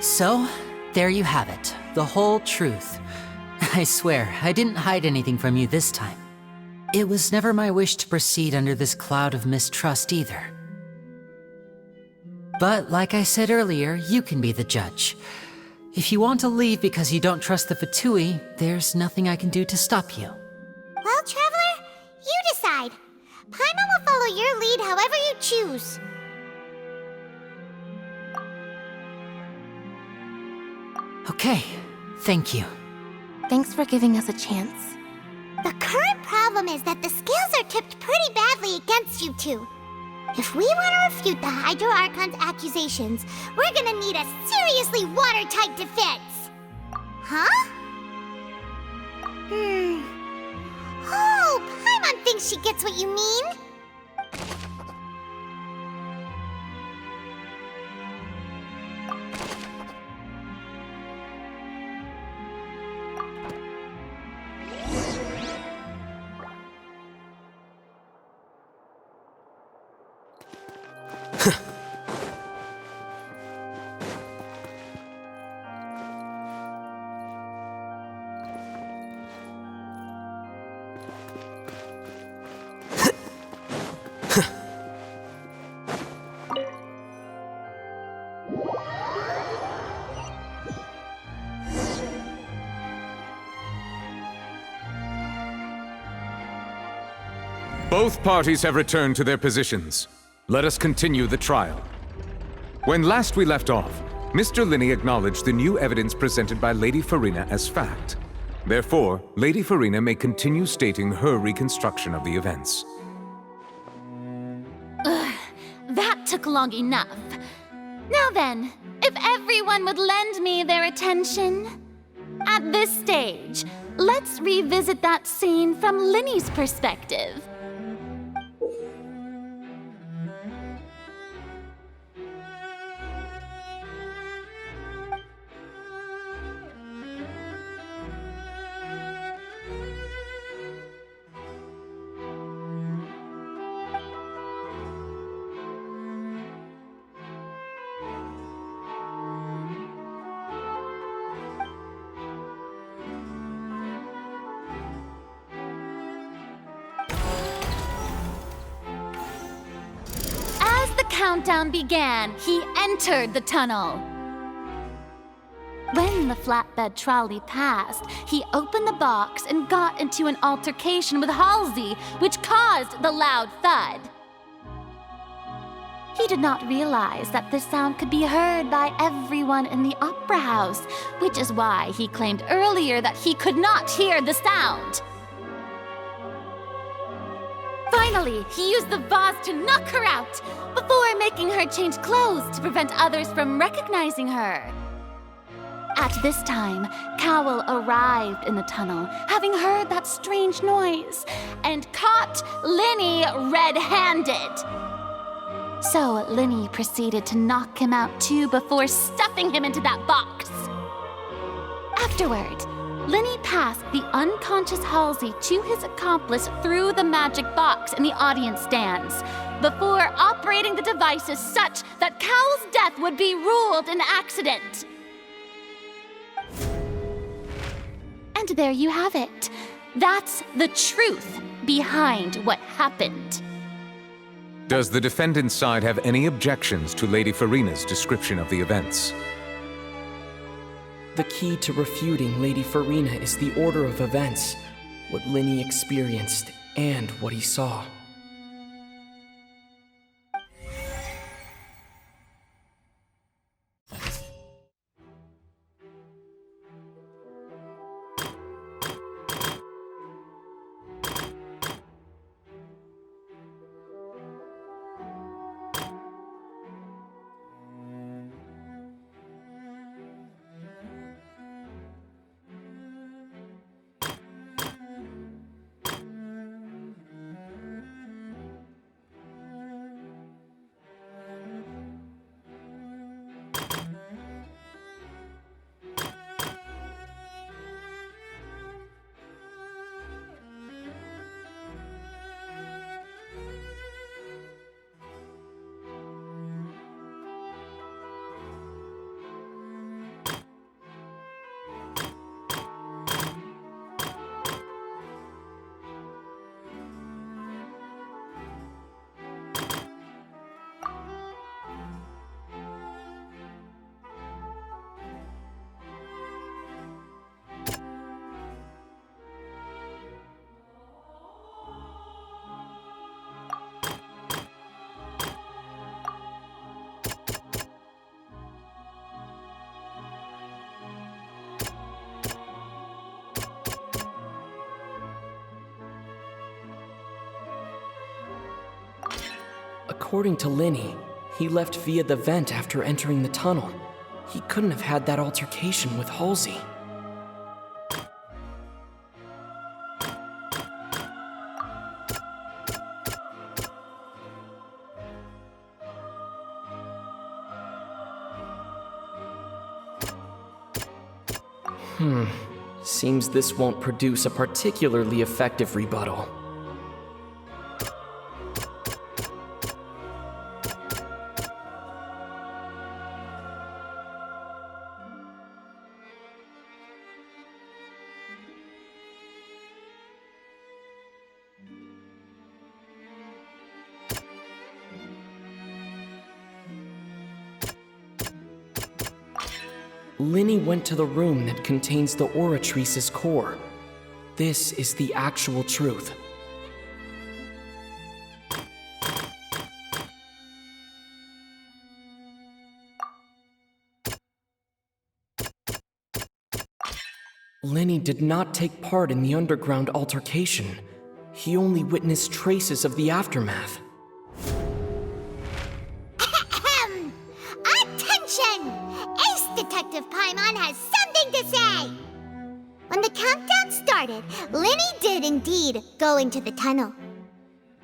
So, there you have it. The whole truth. I swear, I didn't hide anything from you this time. It was never my wish to proceed under this cloud of mistrust either. But like I said earlier, you can be the judge. If you want to leave because you don't trust the Fatui, there's nothing I can do to stop you. Well, Traveler, you decide. Paimon will follow your lead however you choose. Okay, Thank you. Thanks for giving us a chance. The current problem is that the scales are tipped pretty badly against you two. If we want to refute the Hydro Archon's accusations, we're gonna need a seriously watertight defense. Huh? Oh, Paimon thinks she gets what you mean. Both parties have returned to their positions. Let us continue the trial. When last we left off, Mr. Linney acknowledged the new evidence presented by Lady Farina as fact. Therefore, Lady Farina may continue stating her reconstruction of the events. Ugh, that took long enough. Now then, if everyone would lend me their attention. At this stage, let's revisit that scene from Linney's perspective. Countdown began, he entered the tunnel. When the flatbed trolley passed, he opened the box and got into an altercation with Halsey, which caused the loud thud. He did not realize that this sound could be heard by everyone in the opera house, which is why he claimed earlier that he could not hear the sound. Finally, he used the vase to knock her out, before making her change clothes to prevent others from recognizing her. At this time, Cowell arrived in the tunnel, having heard that strange noise, and caught Linney red-handed. So Linney proceeded to knock him out too before stuffing him into that box. Afterward, Linney passed the unconscious Halsey to his accomplice through the magic box in the audience stands, before operating the devices such that Cowell's death would be ruled an accident. And there you have it. That's the truth behind what happened. Does the defendant's side have any objections to Lady Farina's description of the events? The key to refuting Lady Farina is the order of events, what Linney experienced and what he saw. according to Linny, he left via the vent after entering the tunnel. He couldn't have had that altercation with Halsey. Seems this won't produce a particularly effective rebuttal. Linny went to the room that contains the Oratrice's core. This is the actual truth. Linny did not take part in the underground altercation. He only witnessed traces of the aftermath. Attention! Ace Detective Paimon has something to say! When the countdown started, Linny did indeed go into the tunnel.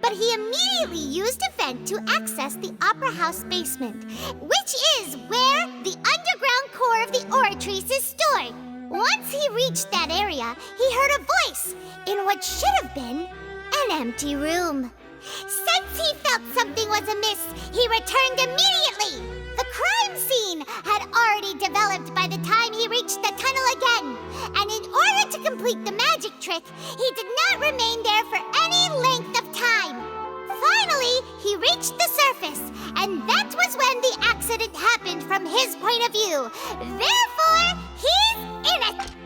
But he immediately used a vent to access the Opera House basement, which is where the underground core of the Oratrice is stored. Once he reached that area, he heard a voice in what should have been an empty room. Since he felt something was amiss, he returned immediately. The crime scene had already developed by the time he reached the tunnel again, and in order to complete the magic trick, he did not remain there for any length of time. Finally, he reached the surface, and that was when the accident happened from his point of view. Therefore, he's innocent.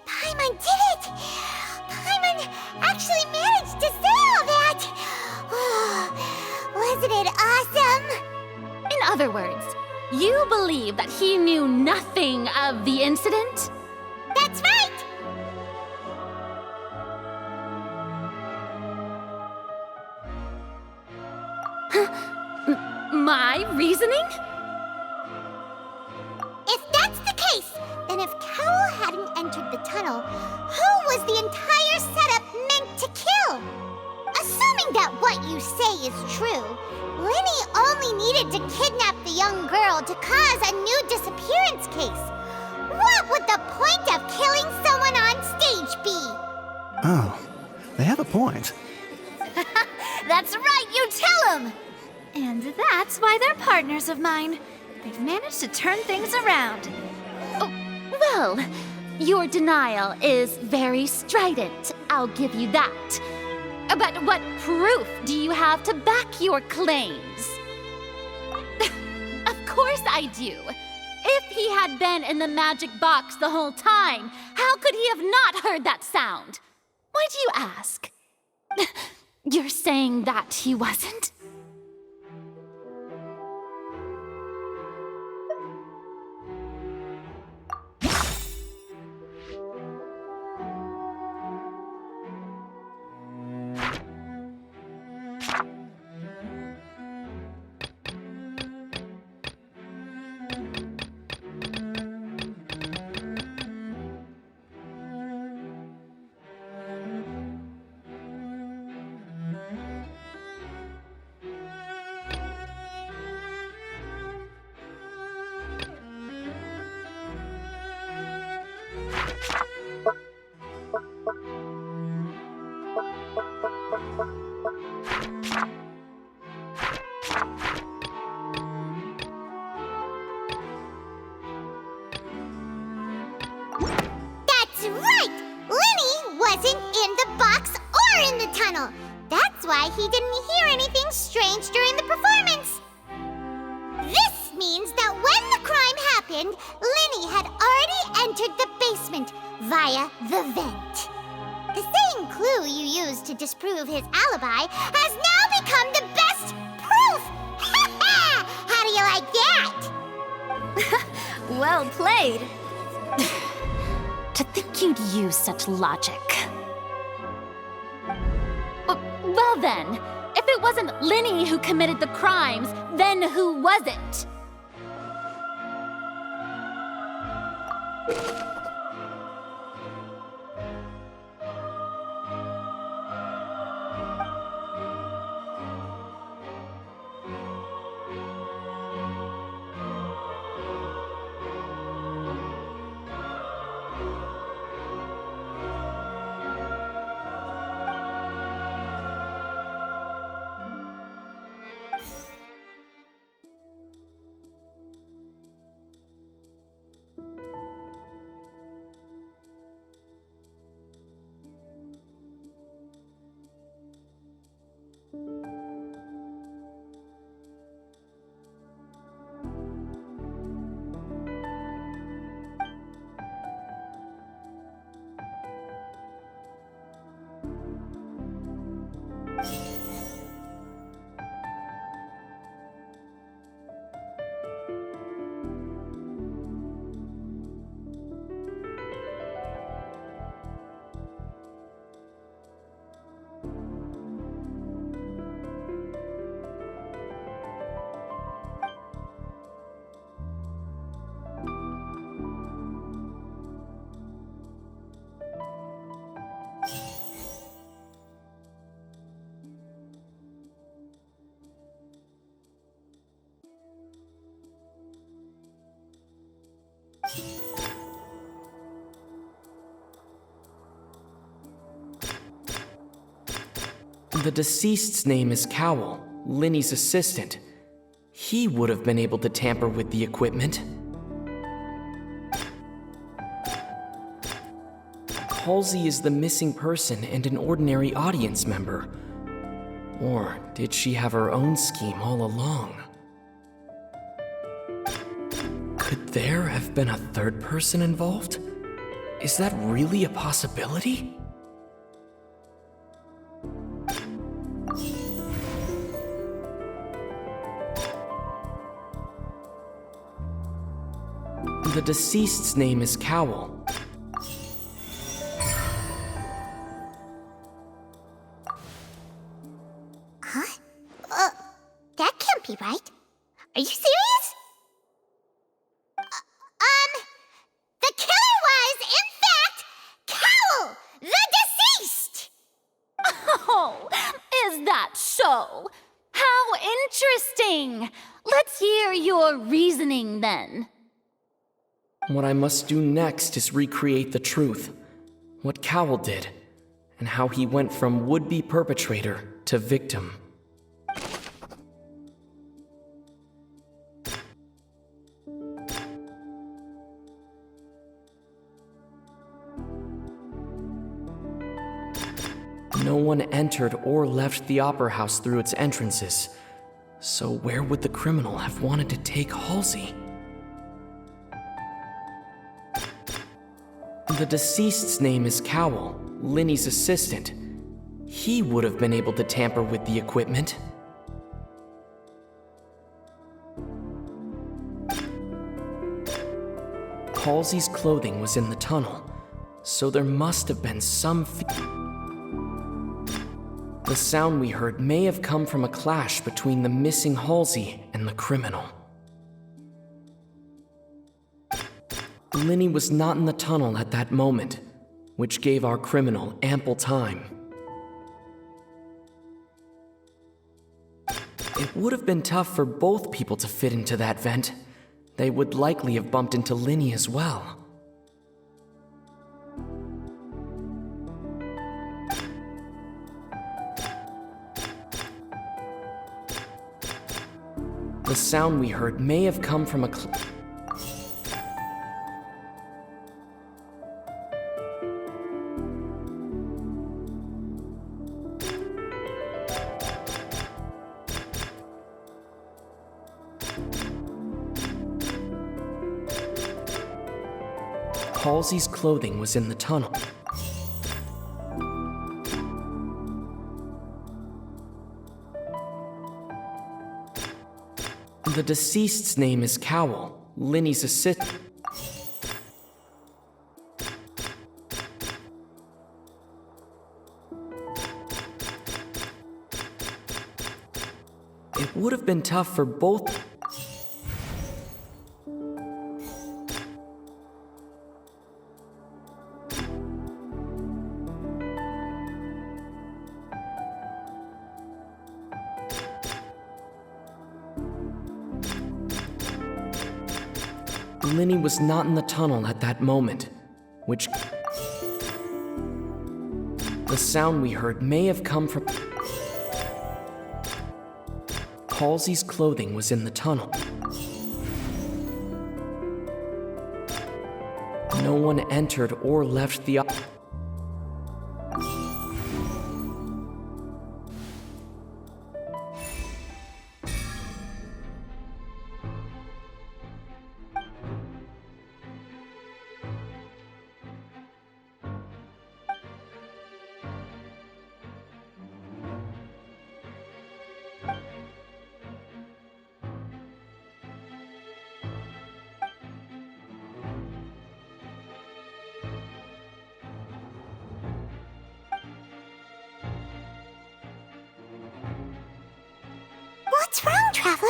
Paimon did it! Paimon actually managed to say all that! Wasn't it awesome? In other words, you believe that he knew nothing of the incident? That's right! My reasoning? If that's the case, then if Carol hadn't entered the tunnel, who was the entire setup meant to kill? Assuming that what you say is true, Linny only needed to kidnap the young girl to cause a new disappearance case. What would the point of killing someone on stage be? Oh, they have a point. That's right, you tell them! And that's why they're partners of mine. They've managed to turn things around. Well, your denial is very strident, I'll give you that. But what proof do you have to back your claims? Of course I do. If he had been in the magic box the whole time, how could he have not heard that sound? Why do you ask? You're saying that he wasn't? That's right! Linny wasn't in the box or in the tunnel. That's why he didn't hear anything strange during the performance. This means that when the crime happened, Linny had already entered the basement via the vent. The same clue you used to disprove his alibi has now become the best proof! you like that? Well played. To think you'd use such logic. Well then, if it wasn't Linny who committed the crimes, then who was it? The deceased's name is Cowell, Linny's assistant. He would have been able to tamper with the equipment. Halsey is the missing person and an ordinary audience member. Or did she have her own scheme all along? Could there have been a third person involved? Is that really a possibility? The deceased's name is Cowell. Huh? That can't be right. Are you serious? The killer was, in fact, Cowell, the deceased! Oh, is that so? How interesting! Let's hear your reasoning then. What I must do next is recreate the truth. What Cowell did, and how he went from would-be perpetrator to victim. No one entered or left the Opera House through its entrances. So where would the criminal have wanted to take Halsey? The deceased's name is Cowell, Linny's assistant. He would have been able to tamper with the equipment. Halsey's clothing was in the tunnel, so there must have been some The sound we heard may have come from a clash between the missing Halsey and the criminal. Linny was not in the tunnel at that moment, which gave our criminal ample time. It would have been tough for both people to fit into that vent. They would likely have bumped into Linny as well. The sound we heard may have come from a Halsey's clothing was in the tunnel. The deceased's name is Cowell, Linny's assistant. It would have been tough for both. Linny was not in the tunnel at that moment, which... The sound we heard may have come from... Halsey's clothing was in the tunnel. No one entered or left the... What's wrong, Traveler?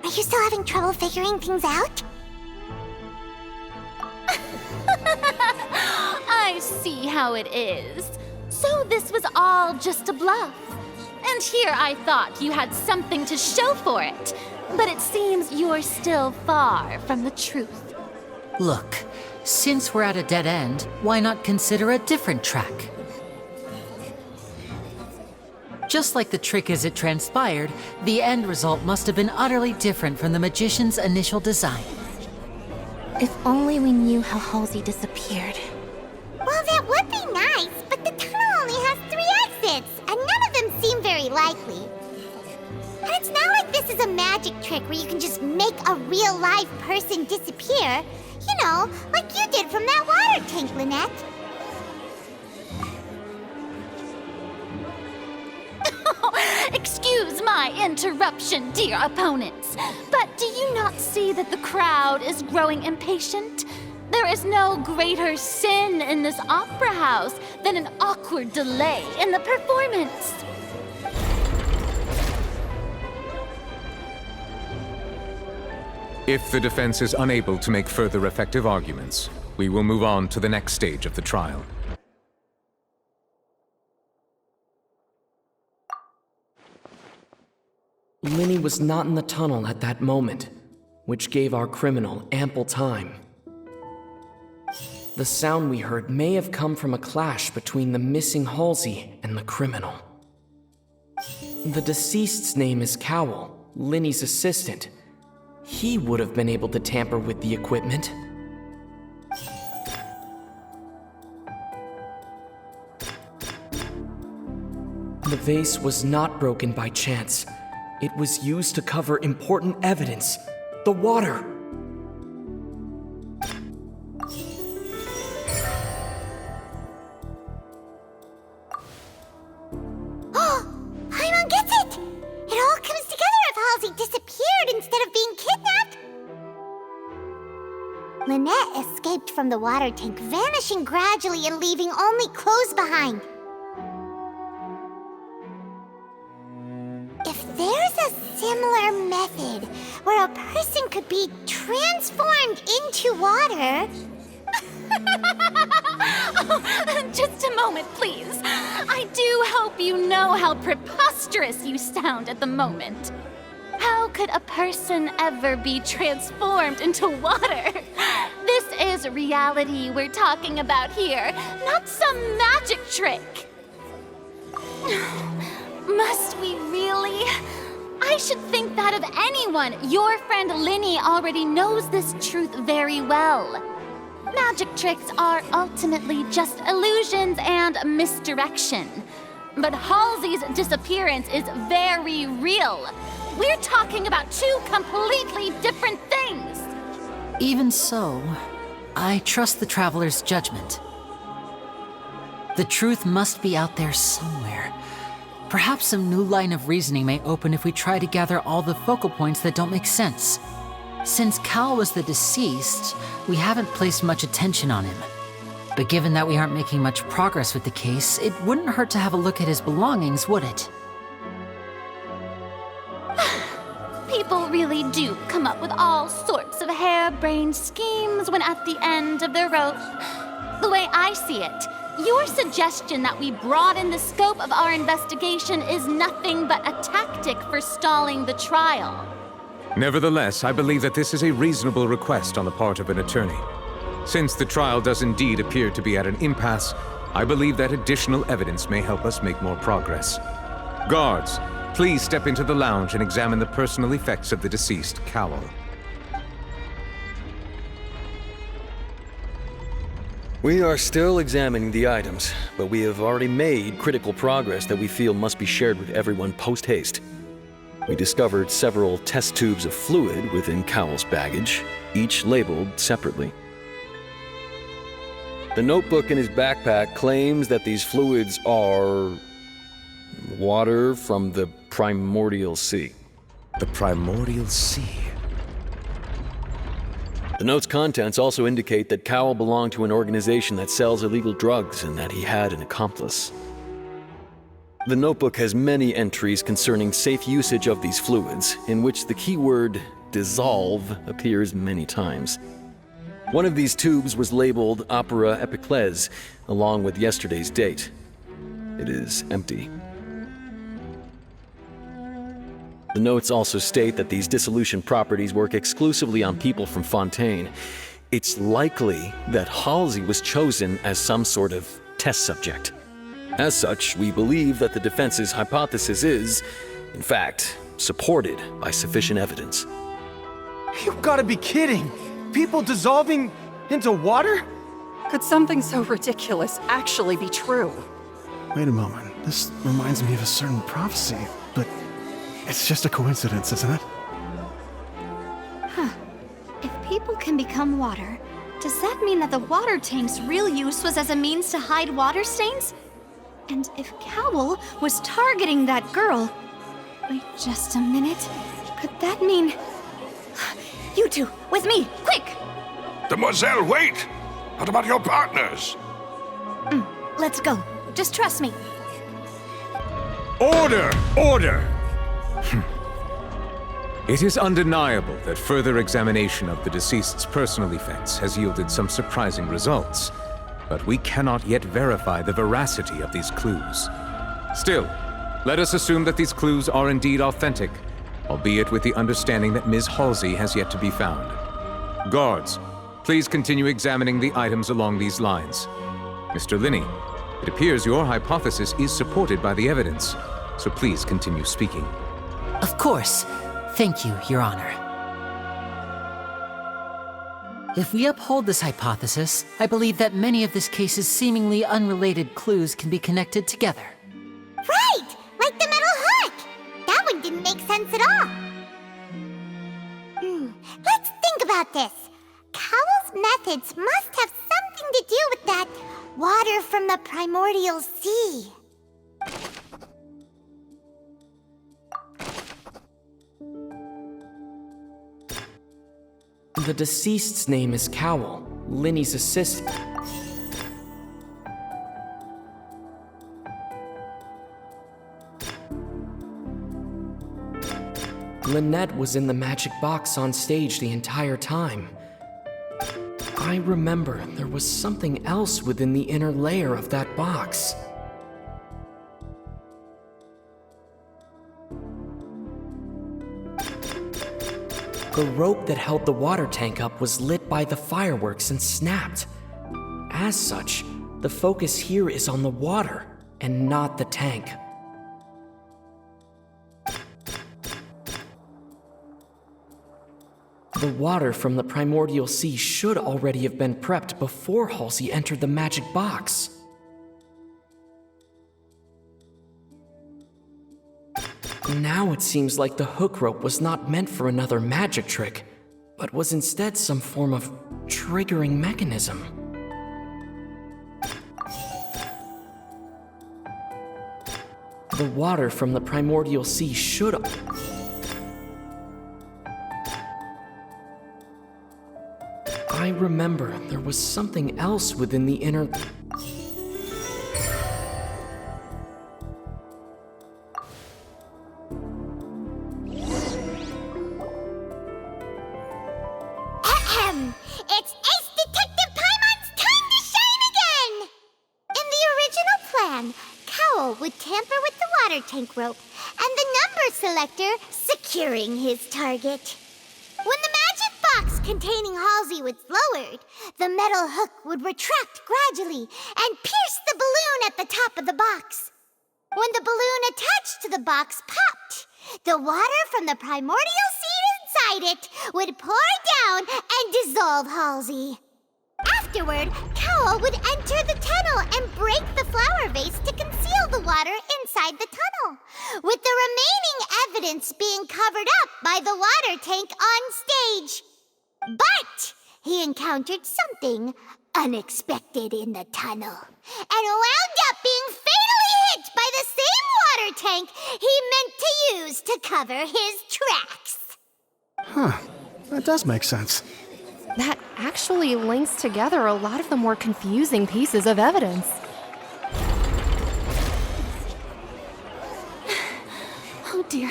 Are you still having trouble figuring things out? I see how it is. So this was all just a bluff. And here I thought you had something to show for it. But it seems you're still far from the truth. Look, since we're at a dead end, why not consider a different track? Just like the trick as it transpired, the end result must have been utterly different from the magician's initial design. If only we knew how Halsey disappeared. Well, that would be nice, but the tunnel only has 3 exits, and none of them seem very likely. And it's not like this is a magic trick where you can just make a real live person disappear. You know, like you did from that water tank, Lynette. Excuse my interruption, dear opponents, but do you not see that the crowd is growing impatient? There is no greater sin in this opera house than an awkward delay in the performance. If the defense is unable to make further effective arguments, we will move on to the next stage of the trial. Linny was not in the tunnel at that moment, which gave our criminal ample time. The sound we heard may have come from a clash between the missing Halsey and the criminal. The deceased's name is Cowell, Linny's assistant. He would have been able to tamper with the equipment. The vase was not broken by chance. It was used to cover important evidence. The water. Oh, Paimon gets it! It all comes together if Halsey disappeared instead of being kidnapped. Lynette escaped from the water tank, vanishing gradually and leaving only clothes behind. If there's a similar method where a person could be transformed into water... Oh, just a moment, please. I do hope you know how preposterous you sound at the moment. How could a person ever be transformed into water? This is reality we're talking about here, not some magic trick. Must we really? I should think that of anyone. Your friend Linny already knows this truth very well. Magic tricks are ultimately just illusions and misdirection. But Halsey's disappearance is very real. We're talking about 2 completely different things. Even so, I trust the Traveler's judgment. The truth must be out there somewhere. Perhaps some new line of reasoning may open if we try to gather all the focal points that don't make sense. Since Cal was the deceased, we haven't placed much attention on him. But given that we aren't making much progress with the case, it wouldn't hurt to have a look at his belongings, would it? People really do come up with all sorts of harebrained schemes when at the end of their rope. The way I see it, your suggestion that we broaden the scope of our investigation is nothing but a tactic for stalling the trial. Nevertheless, I believe that this is a reasonable request on the part of an attorney. Since the trial does indeed appear to be at an impasse, I believe that additional evidence may help us make more progress. Guards, please step into the lounge and examine the personal effects of the deceased Cowell. We are still examining the items, but we have already made critical progress that we feel must be shared with everyone post-haste. We discovered several test tubes of fluid within Cowell's baggage, each labeled separately. The notebook in his backpack claims that these fluids are water from the primordial sea. The primordial sea? The note's contents also indicate that Cowell belonged to an organization that sells illegal drugs and that he had an accomplice. The notebook has many entries concerning safe usage of these fluids, in which the keyword dissolve appears many times. One of these tubes was labeled Opera Epiclese, along with yesterday's date. It is empty. The notes also state that these dissolution properties work exclusively on people from Fontaine. It's likely that Halsey was chosen as some sort of test subject. As such, we believe that the defense's hypothesis is, in fact, supported by sufficient evidence. You've got to be kidding! People dissolving into water? Could something so ridiculous actually be true? Wait a moment. This reminds me of a certain prophecy, but it's just a coincidence, isn't it? Huh. If people can become water, does that mean that the water tank's real use was as a means to hide water stains? And if Cowell was targeting that girl... Wait just a minute. Could that mean... You two, with me, quick! Demoiselle, wait! What about your partners? Let's go. Just trust me. Order! Order! It is undeniable that further examination of the deceased's personal effects has yielded some surprising results, but we cannot yet verify the veracity of these clues. Still, let us assume that these clues are indeed authentic, albeit with the understanding that Ms. Halsey has yet to be found. Guards, please continue examining the items along these lines. Mr. Linney, it appears your hypothesis is supported by the evidence, so please continue speaking. Of course. Thank you, Your Honor. If we uphold this hypothesis, I believe that many of this case's seemingly unrelated clues can be connected together. Right! Like the metal hook! That one didn't make sense at all. Let's think about this. Cowell's methods must have something to do with that water from the primordial sea. The deceased's name is Cowell, Linny's assistant. Lynette was in the magic box on stage the entire time. I remember there was something else within the inner layer of that box. The rope that held the water tank up was lit by the fireworks and snapped. As such, the focus here is on the water and not the tank. The water from the primordial sea should already have been prepped before Halsey entered the magic box. Now it seems like the hook rope was not meant for another magic trick, but was instead some form of triggering mechanism. The water from the primordial sea should... I remember there was something else within the inner... Ahem! It's Ace Detective Paimon's time to shine again! In the original plan, Cowl would tamper with the water tank rope and the number selector securing his target. When the magic box containing Halsey was lowered, the metal hook would retract gradually and pierce the balloon at the top of the box. When the balloon attached to the box popped, the water from the primordial seed inside it would pour down and dissolve Halsey. Afterward, Cowl would enter the tunnel and break the flower vase to conceal the water inside the tunnel, with the remaining evidence being covered up by the water tank on stage. But he encountered something unexpected in the tunnel and wound up being fatally hit by the same water tank he meant to use to cover his tracks. Huh. That does make sense. That actually links together a lot of the more confusing pieces of evidence. Oh dear,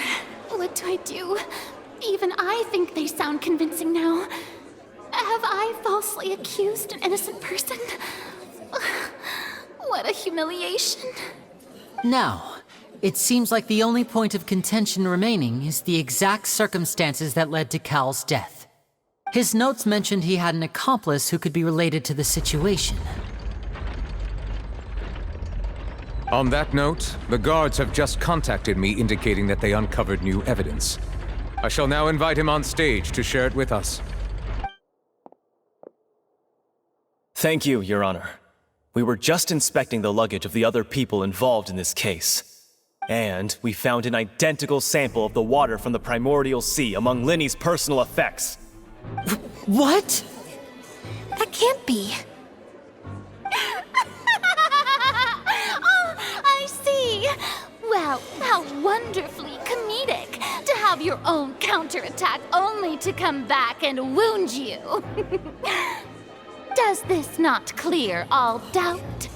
what do I do? Even I think they sound convincing now. Have I falsely accused an innocent person? What a humiliation. Now, it seems like the only point of contention remaining is the exact circumstances that led to Cowl's death. His notes mentioned he had an accomplice who could be related to the situation. On that note, the guards have just contacted me indicating that they uncovered new evidence. I shall now invite him on stage to share it with us. Thank you, Your Honor. We were just inspecting the luggage of the other people involved in this case. And we found an identical sample of the water from the primordial sea among Linny's personal effects. What? That can't be. Oh, I see. Well, how wonderfully comedic to have your own counterattack only to come back and wound you. Does this not clear all doubt?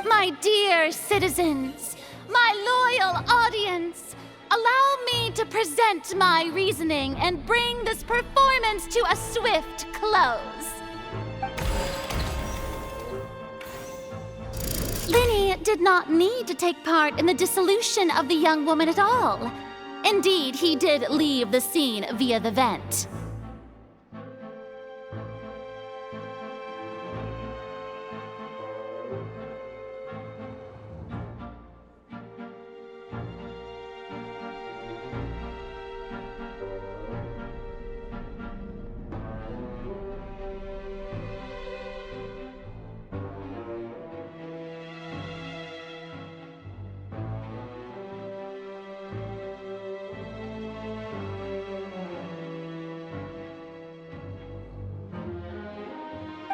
My dear citizens, my loyal audience, allow me to present my reasoning and bring this performance to a swift close. Linny did not need to take part in the dissolution of the young woman at all. Indeed, he did leave the scene via the vent.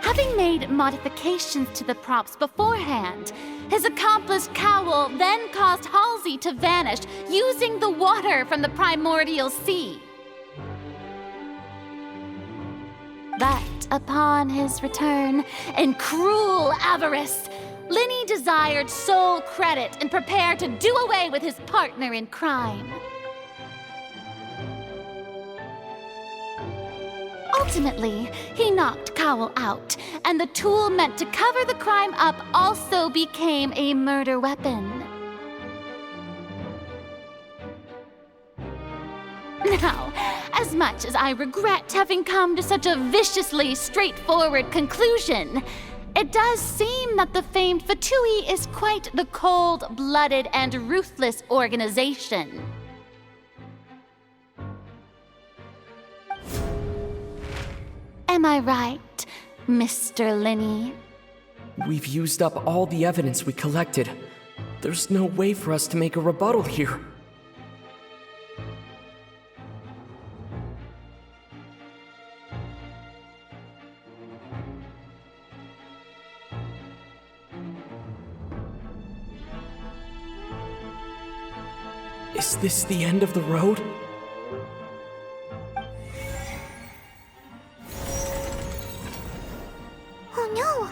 Having made modifications to the props beforehand, his accomplice Cowl then caused Halsey to vanish using the water from the primordial sea. But upon his return, in cruel avarice, Linny desired sole credit and prepared to do away with his partner in crime. Ultimately, he knocked Cowl out, and the tool meant to cover the crime up also became a murder weapon. Now, as much as I regret having come to such a viciously straightforward conclusion, it does seem that the famed Fatui is quite the cold-blooded and ruthless organization. Am I right, Mr. Linny? We've used up all the evidence we collected. There's no way for us to make a rebuttal here. Is this the end of the road? Oh no!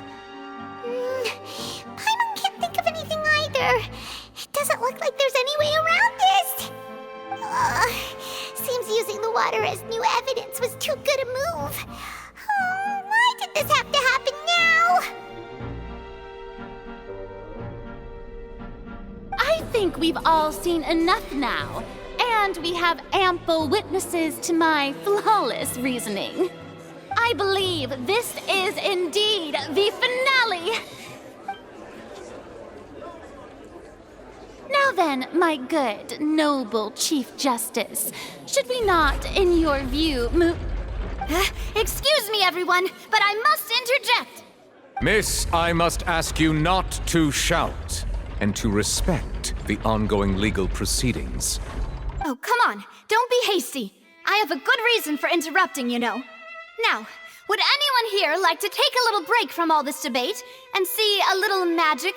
Paimon can't think of anything either. It doesn't look like there's any way around this. Seems using the water as new evidence was too good a move. Why did this have to happen now? I think we've all seen enough now, and we have ample witnesses to my flawless reasoning. I believe this is indeed the finale. Now then, my good, noble Chief Justice, should we not, in your view, Excuse me, everyone, but I must interject. Miss, I must ask you not to shout and to respect the ongoing legal proceedings. Oh, come on. Don't be hasty. I have a good reason for interrupting, you know. Now, would anyone here like to take a little break from all this debate and see a little magic?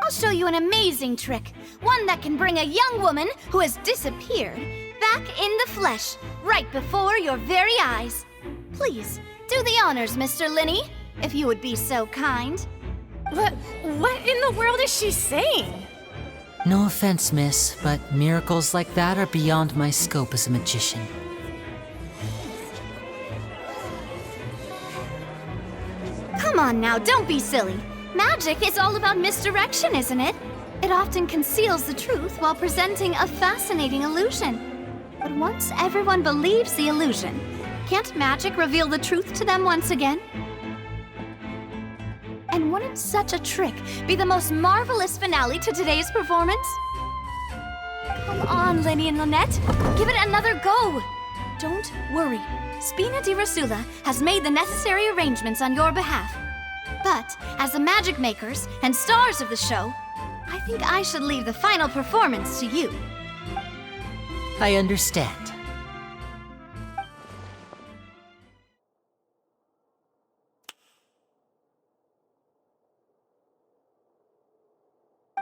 I'll show you an amazing trick. One that can bring a young woman who has disappeared back in the flesh, right before your very eyes. Please, do the honors, Mr. Linney, if you would be so kind. What in the world is she saying? No offense, miss, but miracles like that are beyond my scope as a magician. Come on now, don't be silly. Magic is all about misdirection, isn't it? It often conceals the truth while presenting a fascinating illusion. But once everyone believes the illusion, can't magic reveal the truth to them once again? And wouldn't such a trick be the most marvelous finale to today's performance? Come on, Linny and Lynette. Give it another go. Don't worry. Spina di Rasula has made the necessary arrangements on your behalf. But as the magic makers and stars of the show, I think I should leave the final performance to you. I understand.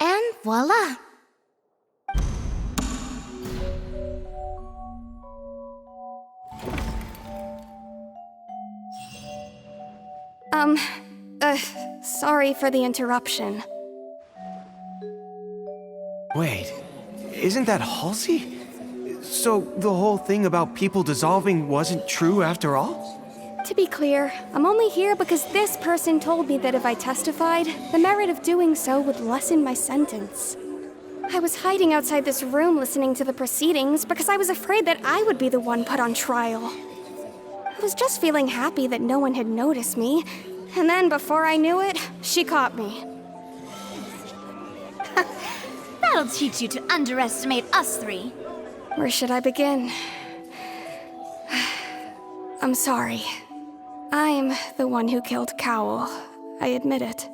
And voila! Sorry for the interruption. Wait, isn't that Halsey? So the whole thing about people dissolving wasn't true after all? To be clear, I'm only here because this person told me that if I testified, the merit of doing so would lessen my sentence. I was hiding outside this room listening to the proceedings because I was afraid that I would be the one put on trial. I was just feeling happy that no one had noticed me, and then before I knew it, she caught me. That'll teach you to underestimate us three. Where should I begin? I'm sorry. I'm the one who killed Cowell. I admit it.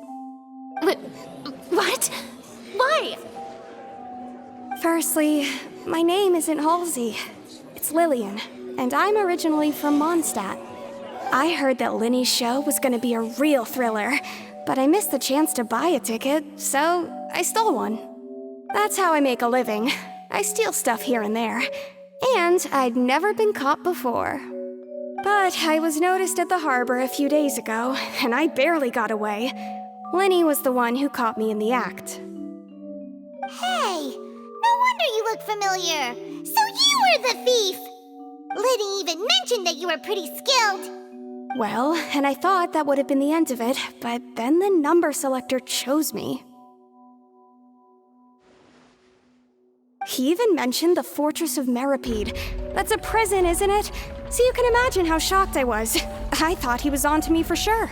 What? Why? Firstly, my name isn't Halsey. It's Lillian, and I'm originally from Mondstadt. I heard that Linny's show was gonna be a real thriller, but I missed the chance to buy a ticket, so I stole one. That's how I make a living. I steal stuff here and there, and I'd never been caught before. But I was noticed at the harbor a few days ago, and I barely got away. Linny was the one who caught me in the act. Hey, no wonder you look familiar. So you were the thief! Liddy even mentioned that you were pretty skilled. Well, and I thought that would have been the end of it, but then the number selector chose me. He even mentioned the Fortress of Meripede. That's a prison, isn't it? So you can imagine how shocked I was. I thought he was onto me for sure.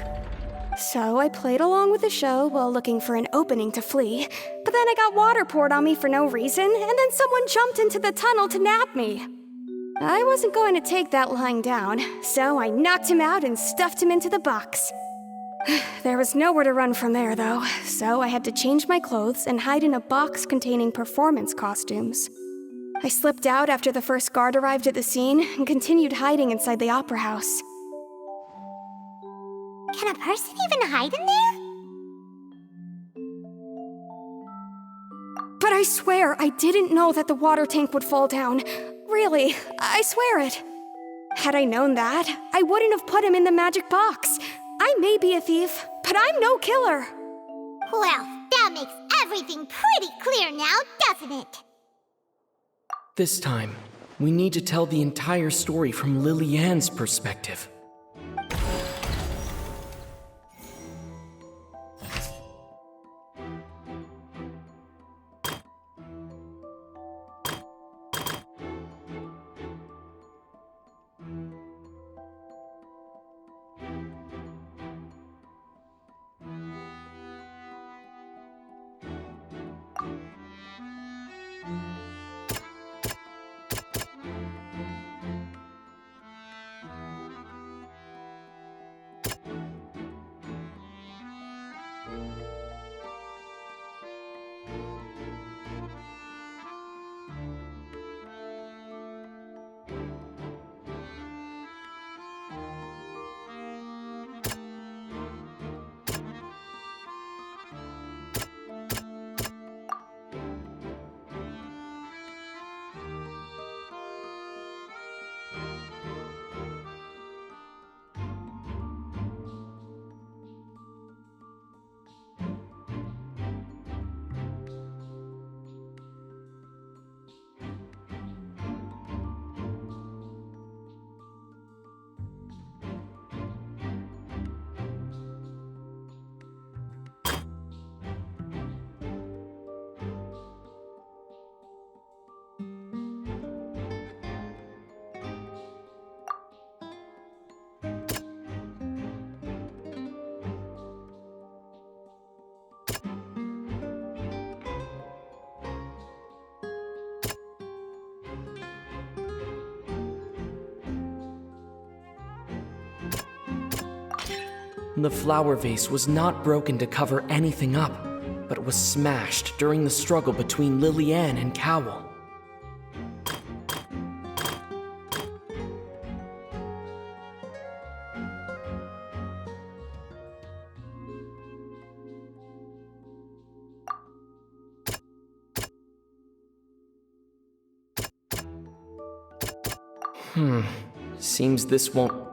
So I played along with the show while looking for an opening to flee, but then I got water poured on me for no reason, and then someone jumped into the tunnel to nab me. I wasn't going to take that lying down, so I knocked him out and stuffed him into the box. There was nowhere to run from there, though, so I had to change my clothes and hide in a box containing performance costumes. I slipped out after the first guard arrived at the scene and continued hiding inside the opera house. Can a person even hide in there? But I swear I didn't know that the water tank would fall down. Really, I swear it. Had I known that, I wouldn't have put him in the magic box. I may be a thief, but I'm no killer. Well, that makes everything pretty clear now, doesn't it? This time, we need to tell the entire story from Lily-Ann's perspective. The flower vase was not broken to cover anything up, but was smashed during the struggle between Lily-Ann and Cowell. Seems this won't...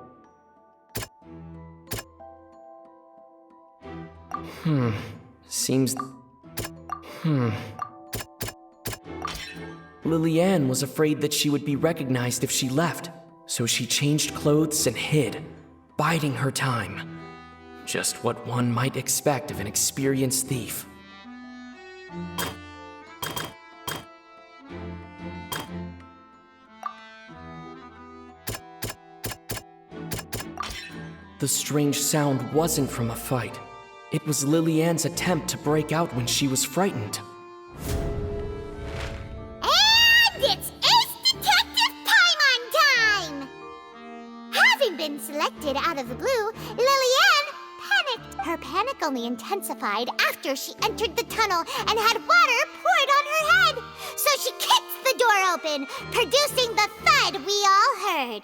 Lily-Ann was afraid that she would be recognized if she left, so she changed clothes and hid, biding her time. Just what one might expect of an experienced thief. The strange sound wasn't from a fight. It was Lily-Ann's attempt to break out when she was frightened. And it's Ace Detective Paimon time! Having been selected out of the blue, Lily-Ann panicked. Her panic only intensified after she entered the tunnel and had water poured on her head. So she kicked the door open, producing the thud we all heard.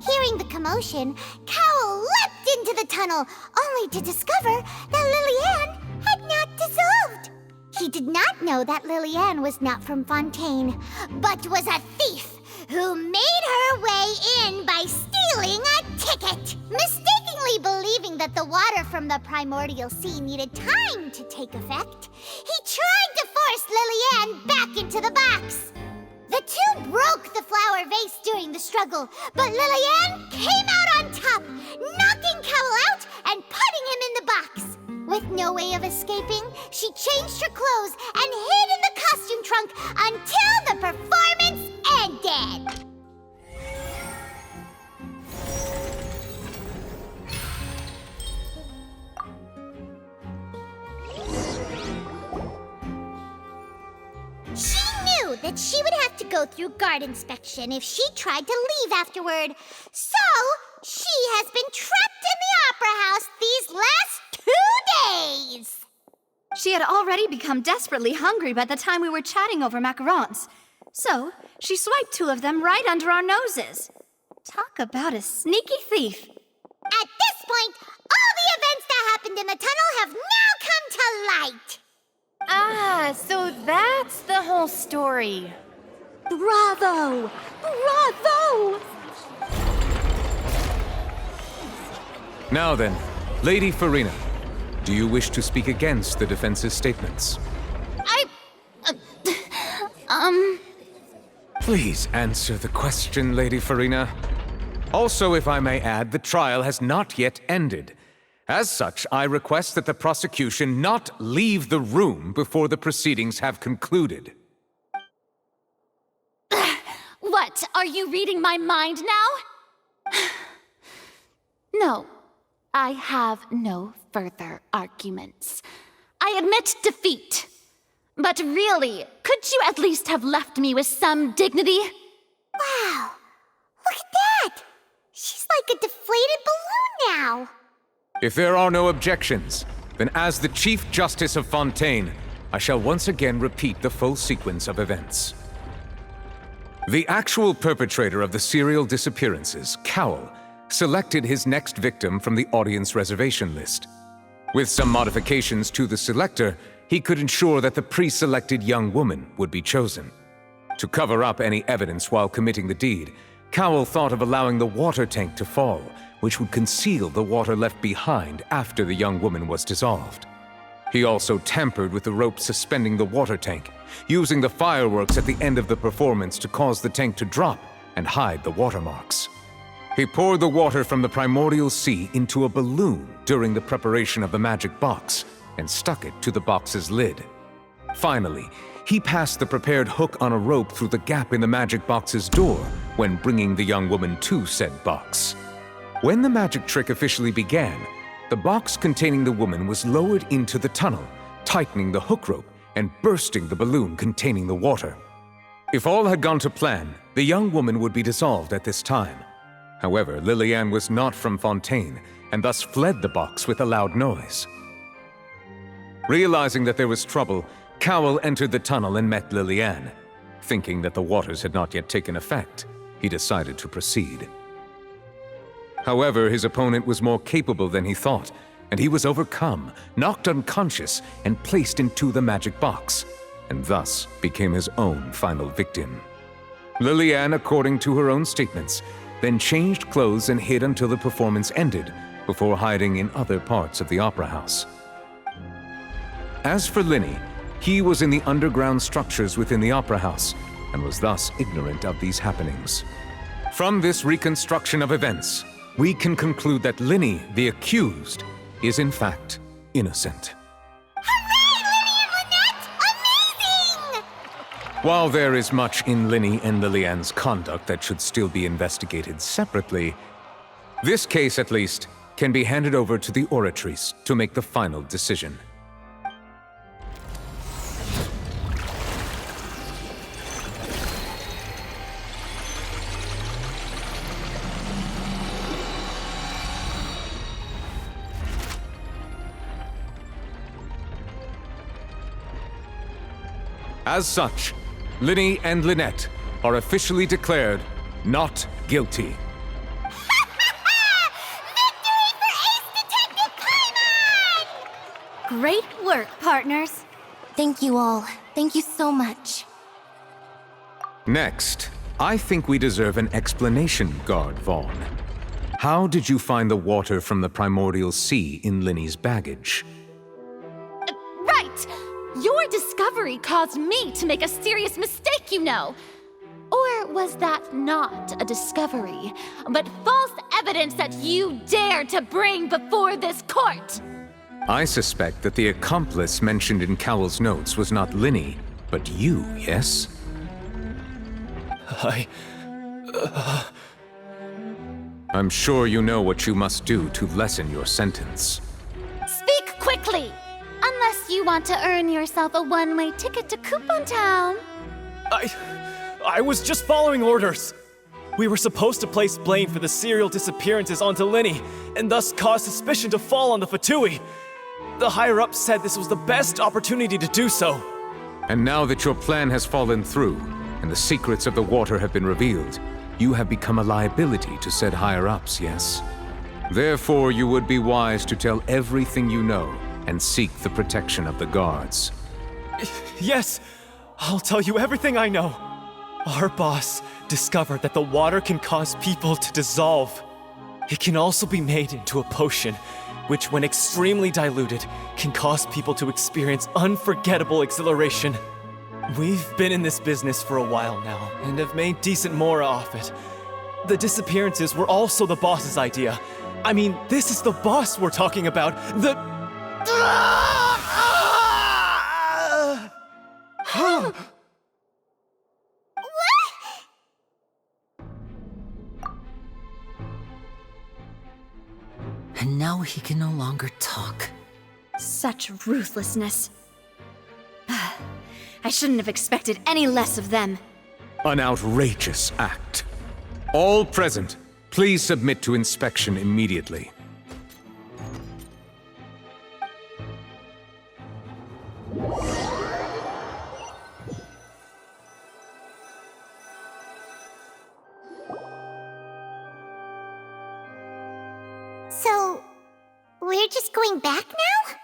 Hearing the commotion, Cowell leapt into the tunnel, only to discover that Lily-Ann had not dissolved. He did not know that Lily-Ann was not from Fontaine, but was a thief who made her way in by stealing a ticket. Mistakenly believing that the water from the primordial sea needed time to take effect, he tried to force Lily-Ann back into the box. The two broke the flower vase during the struggle, but Lily-Ann came out on top, knocking Cowell out and putting him in the box. With no way of escaping, she changed her clothes and hid in the costume trunk until the performance ended. She knew that she would have to go through guard inspection if she tried to leave afterward. So, she has been trapped in the Opera House these last 2 days. She had already become desperately hungry by the time we were chatting over macarons. So, she swiped 2 of them right under our noses. Talk about a sneaky thief. At this point, all the events that happened in the tunnel have now come to light. Ah, so that's the whole story. Bravo! Bravo! Now then, Lady Farina, do you wish to speak against the defense's statements? Please answer the question, Lady Farina. Also, if I may add, the trial has not yet ended. As such, I request that the prosecution not leave the room before the proceedings have concluded. What, are you reading my mind now? No, I have no further arguments. I admit defeat. But really, could you at least have left me with some dignity? Wow, look at that! She's like a deflated balloon now. If there are no objections, then as the Chief Justice of Fontaine, I shall once again repeat the full sequence of events. The actual perpetrator of the serial disappearances, Cowell, selected his next victim from the audience reservation list. With some modifications to the selector, he could ensure that the pre-selected young woman would be chosen. To cover up any evidence while committing the deed, Cowell thought of allowing the water tank to fall, which would conceal the water left behind after the young woman was dissolved. He also tampered with the rope suspending the water tank, using the fireworks at the end of the performance to cause the tank to drop and hide the watermarks. He poured the water from the primordial sea into a balloon during the preparation of the magic box and stuck it to the box's lid. Finally, he passed the prepared hook on a rope through the gap in the magic box's door when bringing the young woman to said box. When the magic trick officially began, the box containing the woman was lowered into the tunnel, tightening the hook rope and bursting the balloon containing the water. If all had gone to plan, the young woman would be dissolved at this time. However, Lillian was not from Fontaine and thus fled the box with a loud noise. Realizing that there was trouble, Cowell entered the tunnel and met Lillian. Thinking that the waters had not yet taken effect, he decided to proceed. However, his opponent was more capable than he thought, and he was overcome, knocked unconscious, and placed into the magic box, and thus became his own final victim. Lillian, according to her own statements, then changed clothes and hid until the performance ended, before hiding in other parts of the opera house. As for Linny, he was in the underground structures within the opera house, and was thus ignorant of these happenings. From this reconstruction of events, we can conclude that Linny, the accused, is in fact innocent. While there is much in Linny and Lillian's conduct that should still be investigated separately, this case, at least, can be handed over to the Oratrice to make the final decision. As such, Linny and Lynette are officially declared not guilty. Great work, partners. Thank you all. Thank you so much. Next, I think we deserve an explanation, Guard Vaughn. How did you find the water from the primordial sea in Linny's baggage? Right! Your discovery caused me to make a serious mistake, you know. Or was that not a discovery, but false evidence that you dared to bring before this court? I suspect that the accomplice mentioned in Cowell's notes was not Linny, but you, yes? I'm sure you know what you must do to lessen your sentence. Speak quickly! Unless you want to earn yourself a one-way ticket to Coupon Town. I was just following orders. We were supposed to place blame for the serial disappearances onto Linny, and thus cause suspicion to fall on the Fatui. The higher-ups said this was the best opportunity to do so. And now that your plan has fallen through, and the secrets of the water have been revealed, you have become a liability to said higher-ups, yes? Therefore, you would be wise to tell everything you know and seek the protection of the guards. Yes, I'll tell you everything I know. Our boss discovered that the water can cause people to dissolve. It can also be made into a potion, which when extremely diluted, can cause people to experience unforgettable exhilaration. We've been in this business for a while now, and have made decent mora off it. The disappearances were also the boss's idea. I mean, this is the boss we're talking about. And now he can no longer talk. Such ruthlessness. I shouldn't have expected any less of them. An outrageous act. All present, please submit to inspection immediately. So, we're just going back now?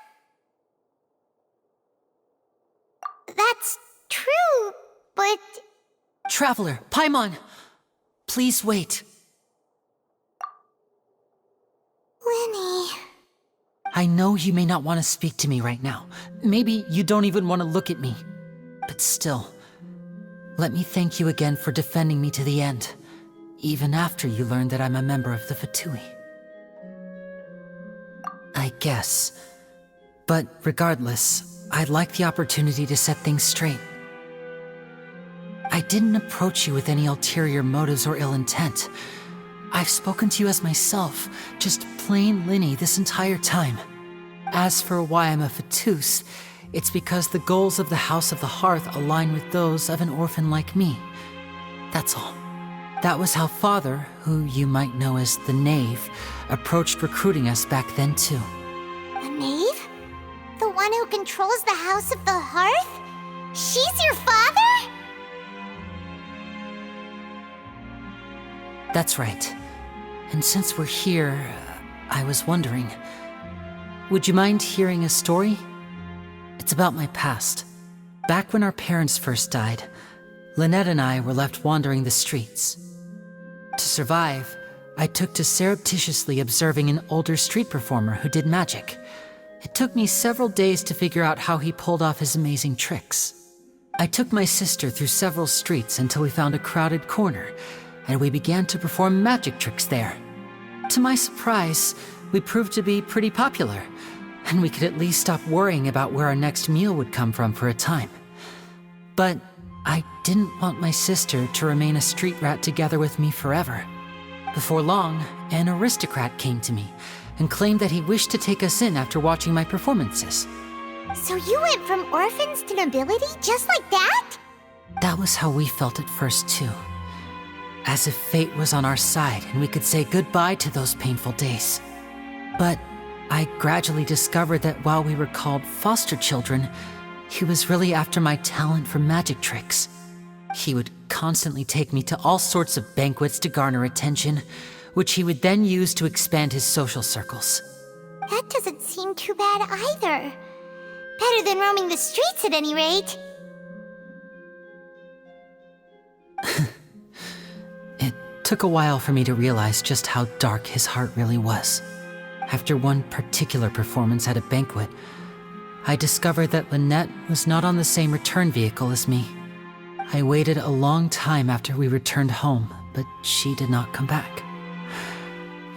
That's true, but... Traveler, Paimon! Please wait. Lenny... I know you may not want to speak to me right now. Maybe you don't even want to look at me. But still, let me thank you again for defending me to the end, even after you learned that I'm a member of the Fatui. I guess. But regardless, I'd like the opportunity to set things straight. I didn't approach you with any ulterior motives or ill intent. I've spoken to you as myself, just plain Linny this entire time. As for why I'm a Fatus, it's because the goals of the House of the Hearth align with those of an orphan like me. That's all. That was how Father, who you might know as the Knave, approached recruiting us back then too. The Knave? The one who controls the House of the Hearth? She's your father? That's right. And since we're here, I was wondering, would you mind hearing a story? It's about my past. Back when our parents first died, Lynette and I were left wandering the streets. To survive, I took to surreptitiously observing an older street performer who did magic. It took me several days to figure out how he pulled off his amazing tricks. I took my sister through several streets until we found a crowded corner, and we began to perform magic tricks there. To my surprise, we proved to be pretty popular, and we could at least stop worrying about where our next meal would come from for a time. But I didn't want my sister to remain a street rat together with me forever. Before long, an aristocrat came to me and claimed that he wished to take us in after watching my performances. So you went from orphans to nobility just like that? That was how we felt at first too. As if fate was on our side and we could say goodbye to those painful days. But I gradually discovered that while we were called foster children, he was really after my talent for magic tricks. He would constantly take me to all sorts of banquets to garner attention, which he would then use to expand his social circles. That doesn't seem too bad either. Better than roaming the streets at any rate. It took a while for me to realize just how dark his heart really was. After one particular performance at a banquet, I discovered that Lynette was not on the same return vehicle as me. I waited a long time after we returned home, but she did not come back.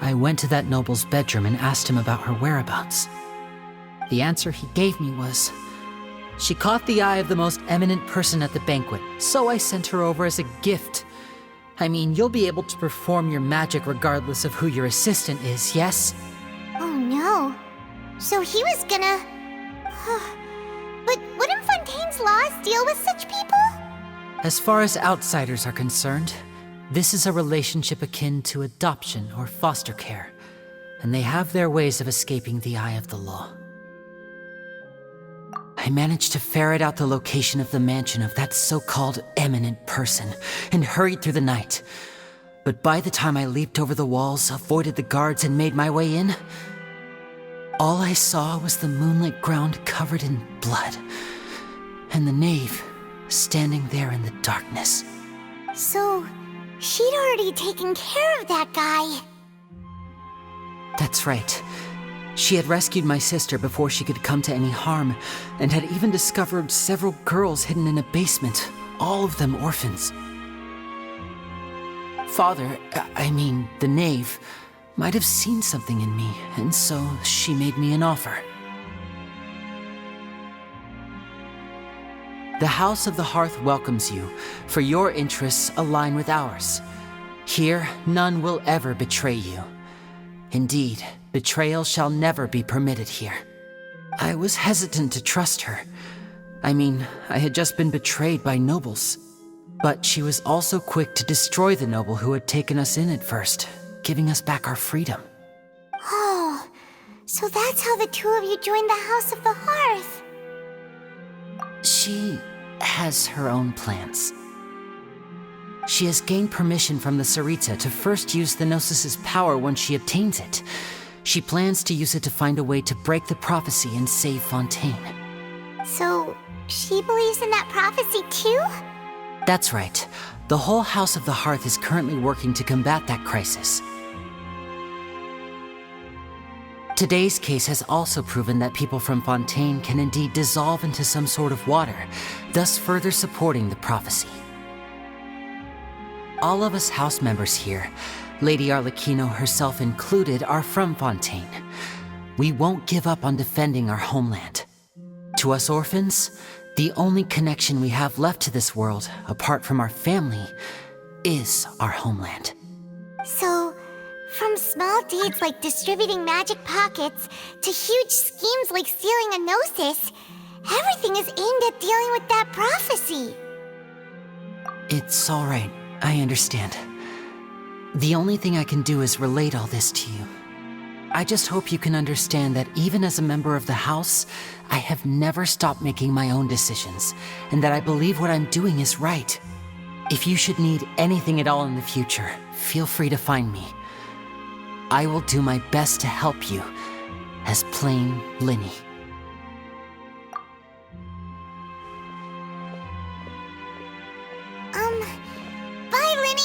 I went to that noble's bedroom and asked him about her whereabouts. The answer he gave me was, she caught the eye of the most eminent person at the banquet, so I sent her over as a gift. I mean, you'll be able to perform your magic regardless of who your assistant is, yes? Oh no. So he was gonna... But wouldn't Fontaine's laws deal with such people? As far as outsiders are concerned, this is a relationship akin to adoption or foster care, and they have their ways of escaping the eye of the law. I managed to ferret out the location of the mansion of that so-called eminent person and hurried through the night. But by the time I leaped over the walls, avoided the guards, and made my way in, all I saw was the moonlit ground covered in blood. and the knave standing there in the darkness. So, she'd already taken care of that guy. That's right. She had rescued my sister before she could come to any harm, and had even discovered several girls hidden in a basement, all of them orphans. Father, I mean, the knave, might have seen something in me, and so she made me an offer. The House of the Hearth welcomes you, for your interests align with ours. Here, none will ever betray you. Indeed, betrayal shall never be permitted here. I was hesitant to trust her. I mean, I had just been betrayed by nobles. But she was also quick to destroy the noble who had taken us in at first, giving us back our freedom. Oh, so that's how the two of you joined the House of the Hearth. She has her own plans. She has gained permission from the Tsaritsa to first use the Gnosis' power when she obtains it. She plans to use it to find a way to break the prophecy and save Fontaine. So, she believes in that prophecy too? That's right. The whole House of the Hearth is currently working to combat that crisis. Today's case has also proven that people from Fontaine can indeed dissolve into some sort of water, thus further supporting the prophecy. All of us house members here, Lady Arlecchino herself included, are from Fontaine. We won't give up on defending our homeland. To us orphans, the only connection we have left to this world, apart from our family, is our homeland. So, from small deeds like distributing magic pockets to huge schemes like stealing a Gnosis, everything is aimed at dealing with that prophecy. It's all right. I understand. The only thing I can do is relate all this to you. I just hope you can understand that even as a member of the House, I have never stopped making my own decisions, and that I believe what I'm doing is right. If you should need anything at all in the future, feel free to find me. I will do my best to help you, as plain Linny. Bye, Linny!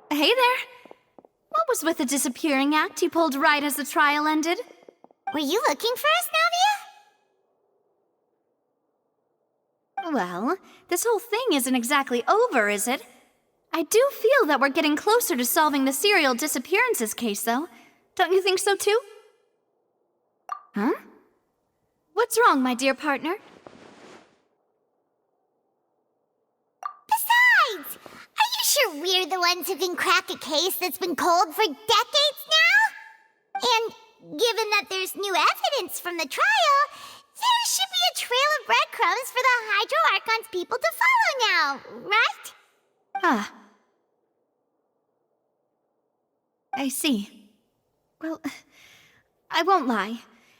Hey there! What was with the disappearing act you pulled right as the trial ended? Were you looking for us, Navia? Well, this whole thing isn't exactly over, is it? I do feel that we're getting closer to solving the serial disappearances case, though. Don't you think so, too? Huh? What's wrong, my dear partner? Besides, are you sure we're the ones who can crack a case that's been cold for decades now? And given that there's new evidence from the trial, there should be a trail of breadcrumbs for the Hydro Archon's people to follow now, right? Ah. I see. Well, I won't lie.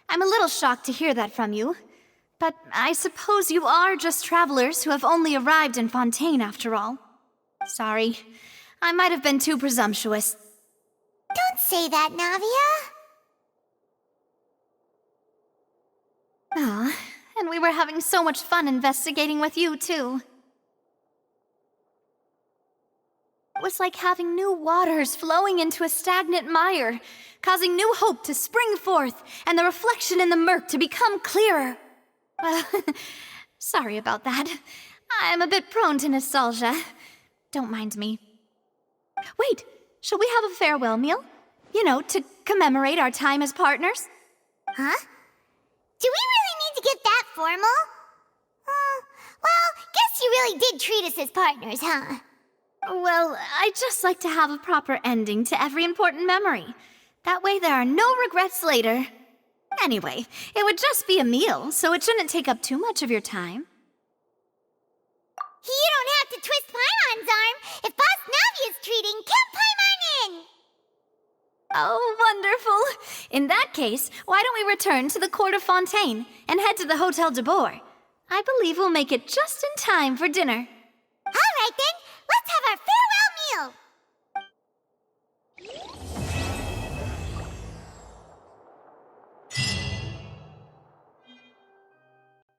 I'm a little shocked to hear that from you. But I suppose you are just travelers who have only arrived in Fontaine after all. Sorry. I might have been too presumptuous. Don't say that, Navia. Ah, and we were having so much fun investigating with you, too. It was like having new waters flowing into a stagnant mire, causing new hope to spring forth, and the reflection in the murk to become clearer. Well, sorry about that. I'm a bit prone to nostalgia. Don't mind me. Wait, shall we have a farewell meal? You know, to commemorate our time as partners? Huh? Do we really need to get that formal? Well, guess you really did treat us as partners, huh? Well, I'd just like to have a proper ending to every important memory. That way there are no regrets later. Anyway, it would just be a meal, so it shouldn't take up too much of your time. You don't have to twist Paimon's arm. If Boss Navia's treating, count Paimon in! Oh, wonderful! In that case, why don't we return to the Court of Fontaine and head to the Hotel de Boer? I believe we'll make it just in time for dinner. All right then, let's have our farewell